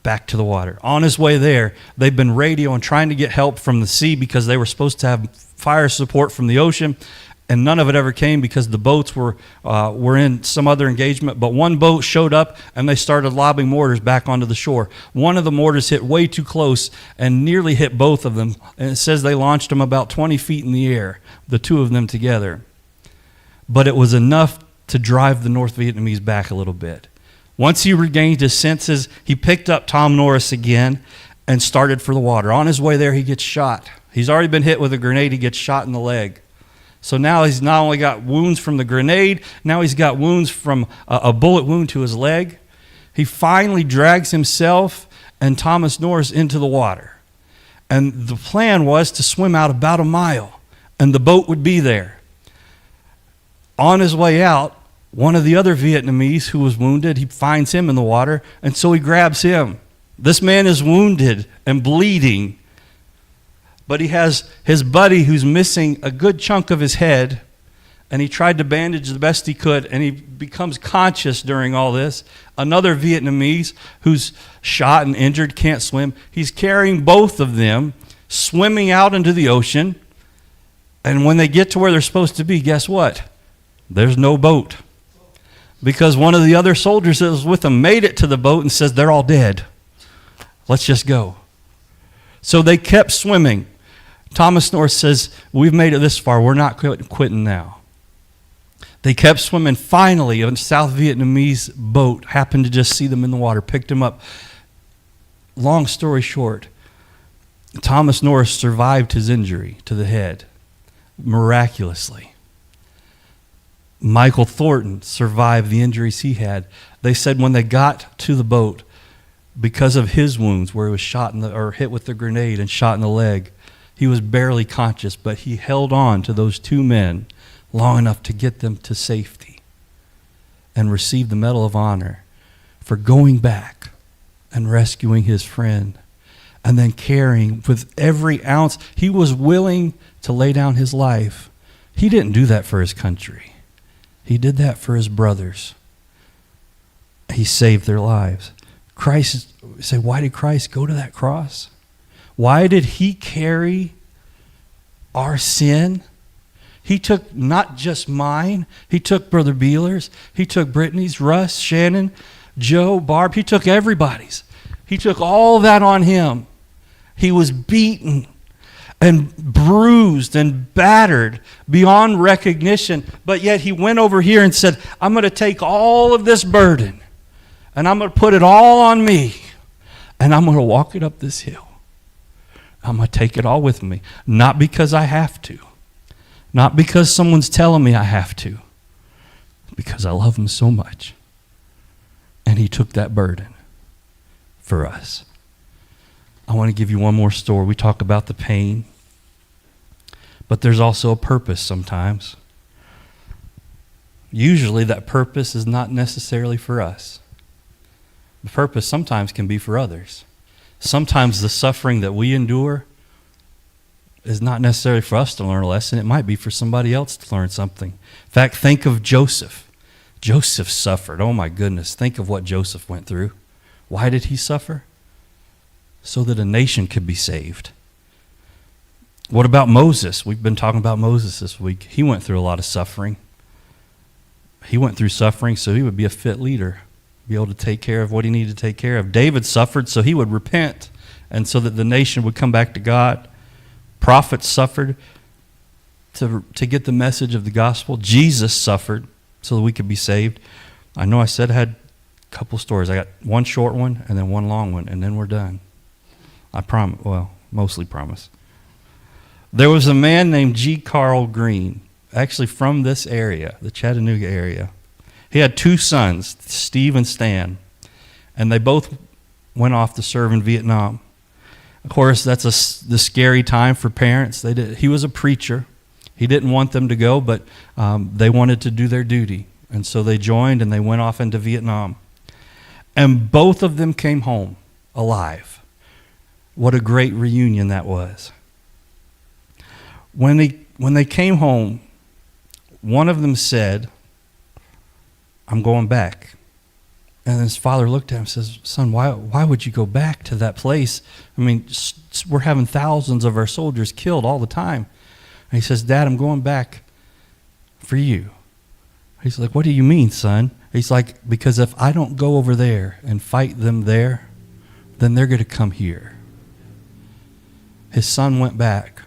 S3: back to the water. On his way there, they've been radioing, trying to get help from the sea because they were supposed to have fire support from the ocean, and none of it ever came because the boats were in some other engagement. But one boat showed up, and they started lobbing mortars back onto the shore. One of the mortars hit way too close and nearly hit both of them, and it says they launched them about 20 feet in the air, the 2 of them together. But it was enough to drive the North Vietnamese back a little bit. Once he regained his senses, he picked up Tom Norris again and started for the water. On his way there, he gets shot. He's already been hit with a grenade. He gets shot in the leg. So now he's not only got wounds from the grenade, now he's got wounds from a bullet wound to his leg. He finally drags himself and Thomas Norris into the water. And the plan was to swim out about a mile, and the boat would be there. On his way out, one of the other Vietnamese who was wounded, he finds him in the water, and so he grabs him. This man is wounded and bleeding, but he has his buddy who's missing a good chunk of his head, and he tried to bandage the best he could, and he becomes conscious during all this. Another Vietnamese who's shot and injured, can't swim. He's carrying both of them, swimming out into the ocean, and when they get to where they're supposed to be, guess what? There's no boat. Because one of the other soldiers that was with them made it to the boat and says, they're all dead. Let's just go. So they kept swimming. Thomas Norris says, we've made it this far. We're not quitting now. They kept swimming. Finally, a South Vietnamese boat happened to just see them in the water, picked them up. Long story short, Thomas Norris survived his injury to the head miraculously. Michael Thornton survived the injuries he had. They said when they got to the boat, because of his wounds where he was shot or hit with the grenade and shot in the leg, he was barely conscious, but he held on to those 2 men long enough to get them to safety and received the Medal of Honor for going back and rescuing his friend and then caring with every ounce. He was willing to lay down his life. He didn't do that for his country. He did that for his brothers. He saved their lives. Christ, say, why did Christ go to that cross? Why did he carry our sin. He took not just mine. He took Brother Beeler's. He took Brittany's, Russ, Shannon, Joe, Barb. He took everybody's. He took all that on him. He was beaten and bruised and battered beyond recognition. But yet he went over here and said, I'm going to take all of this burden and I'm going to put it all on me. And I'm going to walk it up this hill. I'm going to take it all with me. Not because I have to. Not because someone's telling me I have to. Because I love him so much. And he took that burden for us. I want to give you one more story. We talk about the pain. But there's also a purpose sometimes. Usually that purpose is not necessarily for us. The purpose sometimes can be for others. Sometimes the suffering that we endure is not necessarily for us to learn a lesson. It might be for somebody else to learn something. In fact, think of Joseph. Joseph suffered. Oh my goodness. Think of what Joseph went through. Why did he suffer? So that a nation could be saved. What about Moses? We've been talking about Moses this week. He went through a lot of suffering. He went through suffering so he would be a fit leader, be able to take care of what he needed to take care of. David suffered so he would repent and so that the nation would come back to God. Prophets suffered to get the message of the gospel. Jesus suffered so that we could be saved. I know I said I had a couple stories. I got one short one and then one long one, and then we're done. I promise. Well, mostly promise. There was a man named G. Carl Green, actually from this area, the Chattanooga area. He had two sons, Steve and Stan, and they both went off to serve in Vietnam. Of course, that's the scary time for parents. He was a preacher. He didn't want them to go, but they wanted to do their duty. And so they joined and they went off into Vietnam. And both of them came home alive. What a great reunion that was. When they came home, one of them said, I'm going back. And his father looked at him and says, son, why would you go back to that place? I mean, we're having thousands of our soldiers killed all the time. And he says, Dad, I'm going back for you. He's like, what do you mean, son? He's like, because if I don't go over there and fight them there, then they're going to come here. His son went back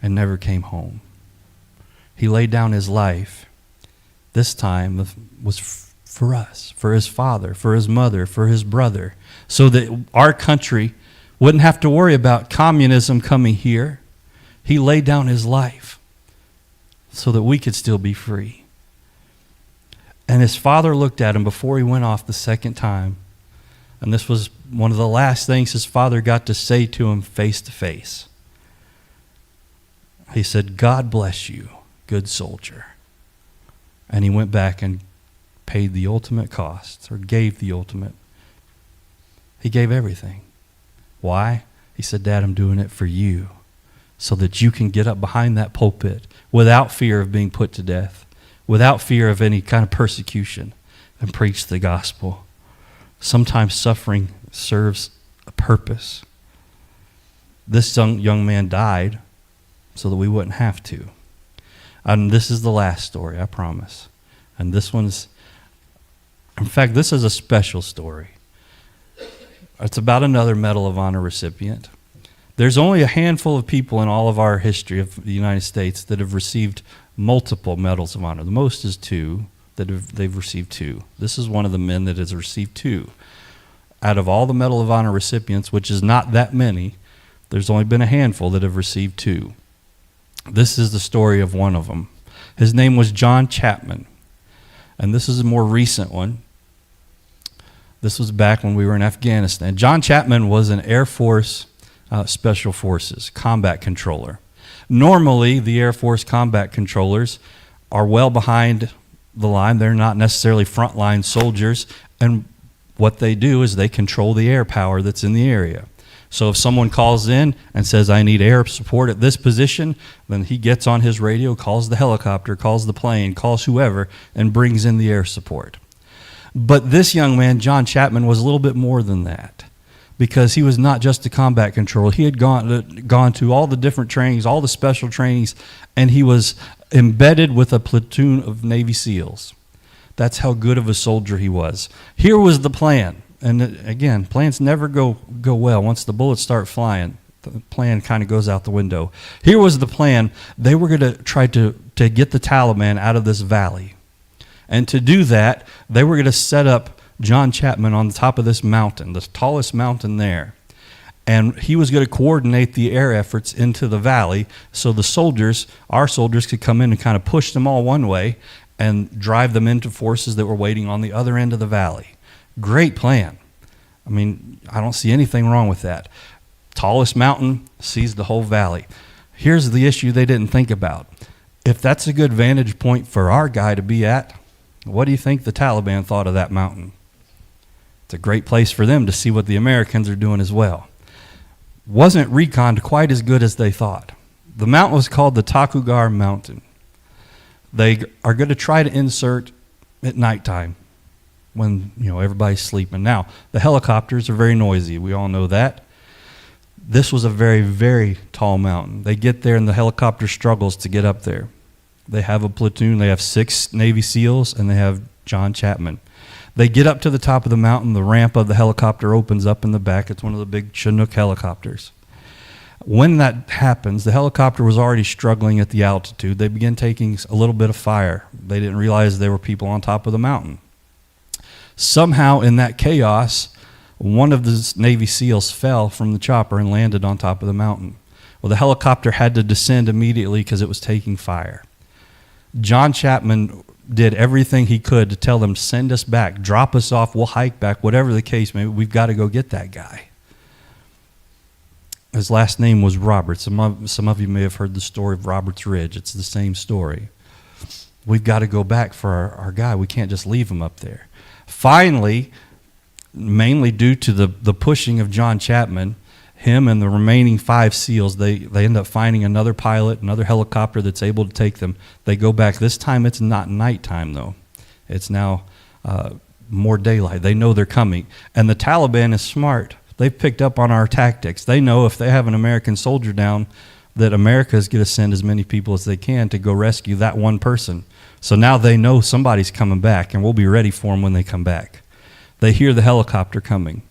S3: and never came home. He laid down his life. This time was for us, for his father, for his mother, for his brother, so that our country wouldn't have to worry about communism coming here. He laid down his life so that we could still be free. And his father looked at him before he went off the second time. And this was one of the last things his father got to say to him face to face. He said, God bless you, good soldier. And he went back and paid the ultimate cost, or gave the ultimate. He gave everything. Why? He said, Dad, I'm doing it for you, so that you can get up behind that pulpit without fear of being put to death, without fear of any kind of persecution, and preach the gospel. Sometimes suffering serves a purpose. This young man died so that we wouldn't have to. And this is the last story, I promise. And this one's, in fact, this is a special story. It's about another Medal of Honor recipient. There's only a handful of people in all of our history of the United States that have received multiple Medals of Honor. The most is two. They've received two. This is one of the men that has received two. Out of all the Medal of Honor recipients, which is not that many, there's only been a handful that have received two. This is the story of one of them. His name was John Chapman, and this is a more recent one. This was back when we were in Afghanistan. John Chapman was an Air Force Special Forces combat controller. Normally, the Air Force combat controllers are well behind the line. They're not necessarily frontline soldiers, and what they do is they control the air power that's in the area. So if someone calls in and says, I need air support at this position, then he gets on his radio, calls the helicopter, calls the plane, calls whoever, and brings in the air support. But this young man, John Chapman, was a little bit more than that, because he was not just a combat controller. He had gone to all the different trainings, all the special trainings, and he was embedded with a platoon of Navy SEALs. That's how good of a soldier he was. Here was the plan. And again, plans never go well. Once the bullets start flying, the plan kind of goes out the window. Here was the plan. They were going to try to get the Taliban out of this valley. And to do that, they were going to set up John Chapman on the top of this mountain, the tallest mountain there. And he was going to coordinate the air efforts into the valley so the soldiers, our soldiers, could come in and kind of push them all one way and drive them into forces that were waiting on the other end of the valley. Great plan. I mean, I don't see anything wrong with that. Tallest mountain sees the whole valley. Here's the issue they didn't think about. If that's a good vantage point for our guy to be at, what do you think the Taliban thought of that mountain? It's a great place for them to see what the Americans are doing as well. Wasn't reconned quite as good as they thought. The mountain was called the Takugar Mountain. They are going to try to insert at nighttime when everybody's sleeping. Now, the helicopters are very noisy. We all know that. This was a very, very tall mountain. They get there and the helicopter struggles to get up there. They have a platoon. They have 6 Navy SEALs and they have John Chapman. They get up to the top of the mountain. The ramp of the helicopter opens up in the back. It's one of the big Chinook helicopters. When that happens, the helicopter was already struggling at the altitude. They began taking a little bit of fire. They didn't realize there were people on top of the mountain. Somehow in that chaos, one of the Navy SEALs fell from the chopper and landed on top of the mountain. Well, the helicopter had to descend immediately because it was taking fire. John Chapman did everything he could to tell them, send us back, drop us off, we'll hike back, whatever the case may be, we've got to go get that guy. His last name was Roberts. Some of you may have heard the story of Roberts Ridge. It's the same story. We've got to go back for our guy. We can't just leave him up there. Finally, mainly due to the pushing of John Chapman, him and the remaining 5 SEALs, they end up finding another pilot, another helicopter that's able to take them. They go back. This time it's not nighttime, though. It's now more daylight. They know they're coming. And the Taliban is smart. They've picked up on our tactics. They know if they have an American soldier down, that America is going to send as many people as they can to go rescue that one person. So now they know somebody's coming back, and we'll be ready for them when they come back. They hear the helicopter coming.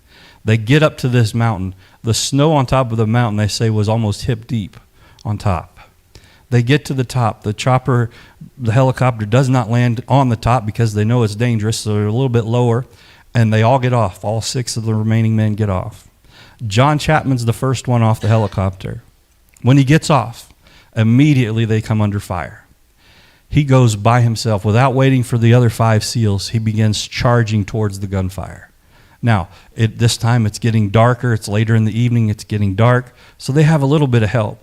S3: They get up to this mountain. The snow on top of the mountain, they say, was almost hip deep on top. They get to the top. The helicopter does not land on the top because they know it's dangerous, so they're a little bit lower, and they all get off. All 6 of the remaining men get off. John Chapman's the first one off the helicopter. When he gets off, immediately they come under fire. He goes by himself. Without waiting for the other 5 SEALs, he begins charging towards the gunfire. Now, this time it's getting darker. It's later in the evening. It's getting dark. So they have a little bit of help.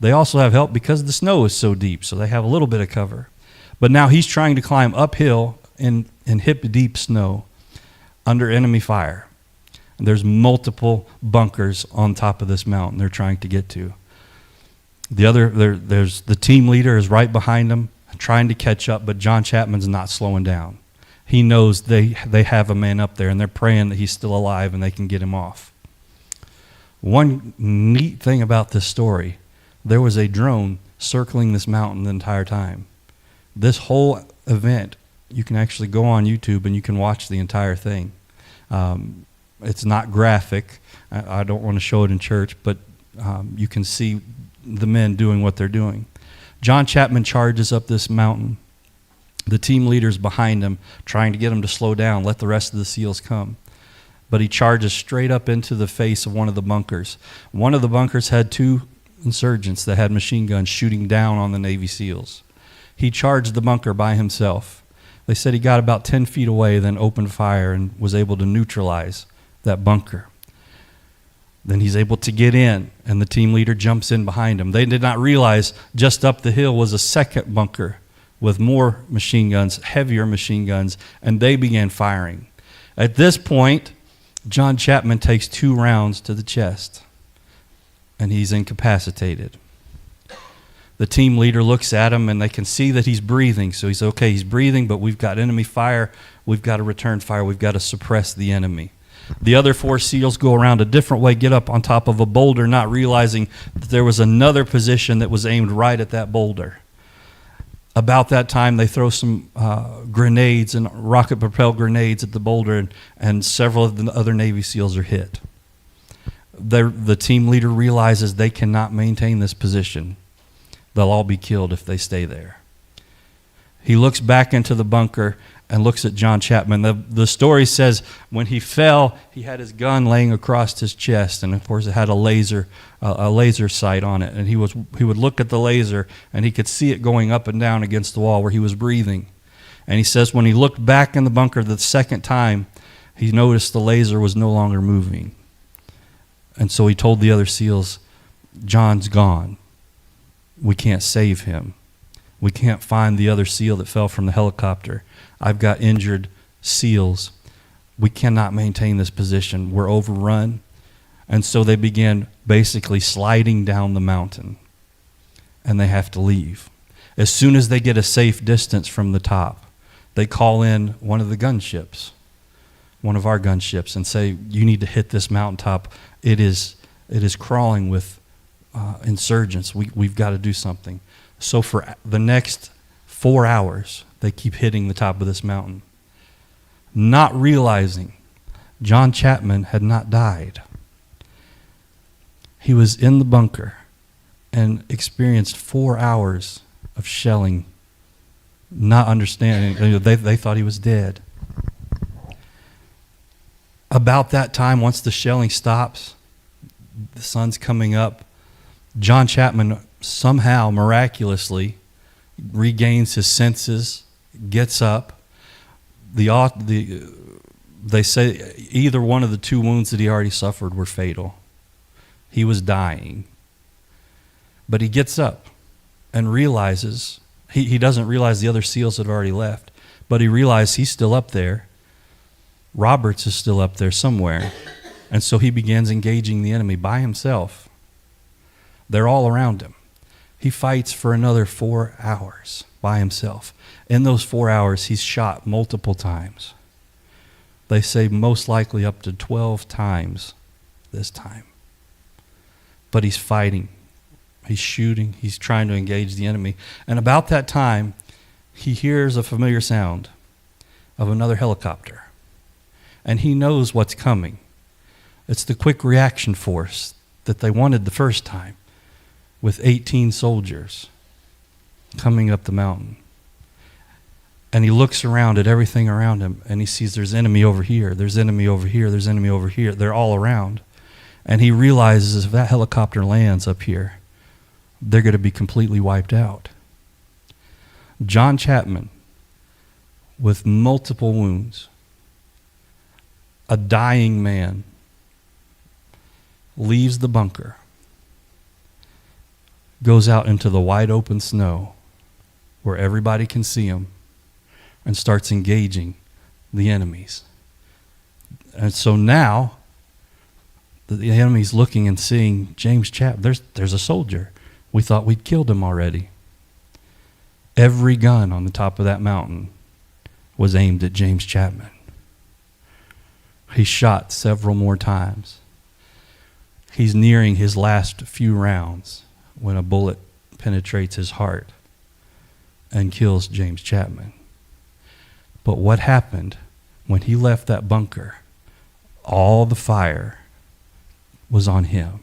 S3: They also have help because the snow is so deep, so they have a little bit of cover. But now he's trying to climb uphill in hip-deep snow under enemy fire. And there's multiple bunkers on top of this mountain they're trying to get to. There's the team leader is right behind him, trying to catch up, but John Chapman's not slowing down. He knows they have a man up there, and they're praying that he's still alive and they can get him off. One neat thing about this story, there was a drone circling this mountain the entire time. This whole event, you can actually go on YouTube and you can watch the entire thing. It's not graphic. I don't want to show it in church, but you can see the men doing what they're doing. John Chapman charges up this mountain. The team leader's behind him, trying to get him to slow down, let the rest of the SEALs come. But he charges straight up into the face of one of the bunkers. One of the bunkers had 2 insurgents that had machine guns shooting down on the Navy SEALs. He charged the bunker by himself. They said he got about 10 feet away, then opened fire and was able to neutralize that bunker. Then he's able to get in, and the team leader jumps in behind him. They did not realize just up the hill was a second bunker with more machine guns, heavier machine guns, and they began firing. At this point, John Chapman takes 2 rounds to the chest, and he's incapacitated. The team leader looks at him, and they can see that he's breathing. So he's okay, he's breathing, but we've got enemy fire. We've got to return fire. We've got to suppress the enemy. The other 4 SEALs go around a different way, get up on top of a boulder, not realizing that there was another position that was aimed right at that boulder. About that time, they throw some grenades and rocket-propelled grenades at the boulder, and several of the other Navy SEALs are hit. The team leader realizes they cannot maintain this position. They'll all be killed if they stay there. He looks back into the bunker and looks at John Chapman. The story says when he fell, he had his gun laying across his chest, and of course it had a laser sight on it. And he would look at the laser, and he could see it going up and down against the wall where he was breathing. And he says when he looked back in the bunker the second time, he noticed the laser was no longer moving. And so he told the other SEALs, "John's gone. We can't save him. We can't find the other SEAL that fell from the helicopter. I've got injured SEALs. We cannot maintain this position. We're overrun." And so they began basically sliding down the mountain, and they have to leave. As soon as they get a safe distance from the top, they call in one of the gunships, one of our gunships, and say, "You need to hit this mountaintop. It is crawling with insurgents. We've got to do something." So for the next 4 hours, they keep hitting the top of this mountain, not realizing John Chapman had not died. He was in the bunker and experienced 4 hours of shelling, not understanding. They thought he was dead. About that time, once the shelling stops, the sun's coming up, John Chapman somehow miraculously regains his senses, gets up. They say either one of the 2 wounds that he already suffered were fatal. He was dying. But he gets up and realizes, he doesn't realize the other SEALs had already left, but he realizes he's still up there. Roberts is still up there somewhere. And so he begins engaging the enemy by himself. They're all around him. He fights for another 4 hours by himself. In those 4 hours, he's shot multiple times. They say most likely up to 12 times this time. But he's fighting. He's shooting. He's trying to engage the enemy. And about that time, he hears a familiar sound of another helicopter. And he knows what's coming. It's the quick reaction force that they wanted the first time, with 18 soldiers coming up the mountain. And he looks around at everything around him, and he sees there's enemy over here, there's enemy over here, there's enemy over here. They're all around. And he realizes if that helicopter lands up here, they're going to be completely wiped out. John Chapman, with multiple wounds, a dying man, leaves the bunker, goes out into the wide open snow where everybody can see him, and starts engaging the enemies. And so now the enemy's looking and seeing James Chapman. There's a soldier. We thought we'd killed him already. Every gun on the top of that mountain was aimed at James Chapman. He shot several more times. He's nearing his last few rounds when a bullet penetrates his heart and kills James Chapman. But what happened when he left that bunker? All the fire was on him.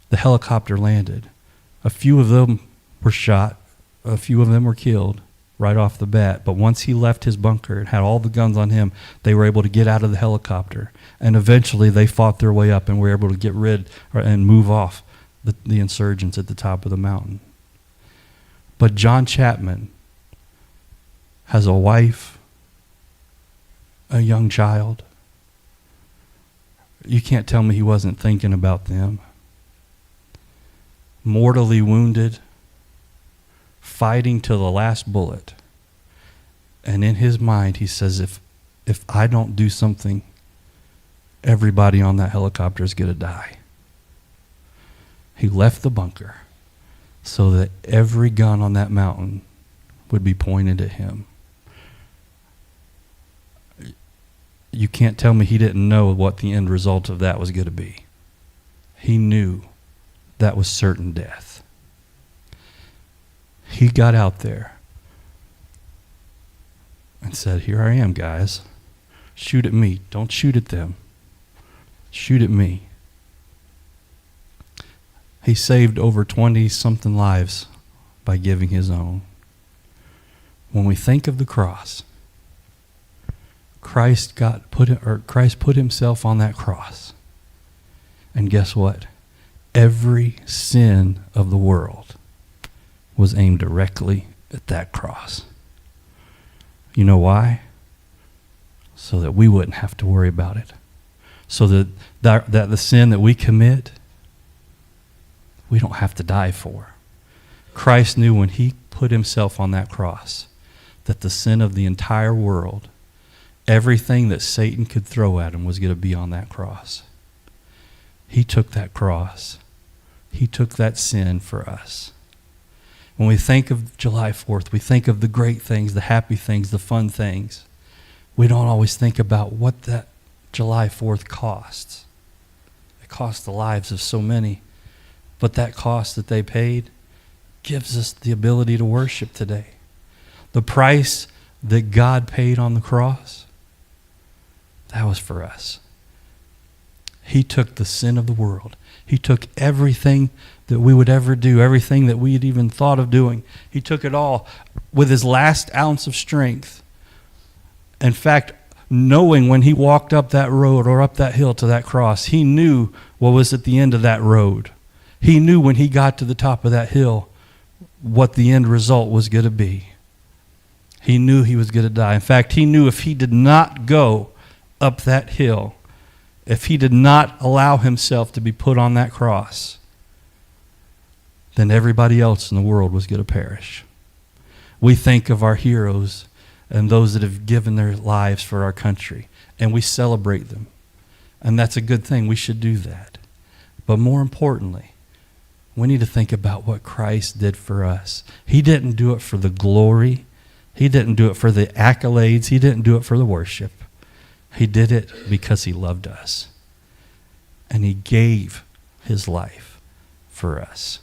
S3: The helicopter landed. A few of them were shot. A few of them were killed right off the bat. But once he left his bunker and had all the guns on him, they were able to get out of the helicopter. And eventually they fought their way up and were able to get rid and move off the insurgents at the top of the mountain. But John Chapman has a wife, a young child. You can't tell me he wasn't thinking about them. Mortally wounded, fighting till the last bullet. And in his mind, he says, if I don't do something, everybody on that helicopter is going to die. He left the bunker so that every gun on that mountain would be pointed at him. you can't tell me he didn't know what the end result of that was going to be. He knew that was certain death. He got out there and said, here I am, guys. Shoot at me. Don't shoot at them. Shoot at me. He saved over 20-something lives by giving his own. When we think of the cross, Christ put himself on that cross. And guess what? Every sin of the world was aimed directly at that cross. You know why? So that we wouldn't have to worry about it. So that the sin that we commit, we don't have to die for. Christ knew when he put himself on that cross that the sin of the entire world, everything that Satan could throw at him, was going to be on that cross. He took that cross. He took that sin for us. When we think of July 4th, we think of the great things, the happy things, the fun things. We don't always think about what that July 4th costs. It cost the lives of so many. But that cost that they paid gives us the ability to worship today. The price that God paid on the cross, that was for us. He took the sin of the world. He took everything that we would ever do, everything that we had even thought of doing. He took it all with his last ounce of strength. In fact, knowing when he walked up that road or up that hill to that cross, he knew what was at the end of that road. He knew when he got to the top of that hill what the end result was going to be. He knew he was going to die. In fact, he knew if he did not go up that hill, if he did not allow himself to be put on that cross, then everybody else in the world was going to perish. We think of our heroes and those that have given their lives for our country, and we celebrate them. And that's a good thing. We should do that. But more importantly, we need to think about what Christ did for us. He didn't do it for the glory. He didn't do it for the accolades. He didn't do it for the worship. He did it because he loved us. And he gave his life for us.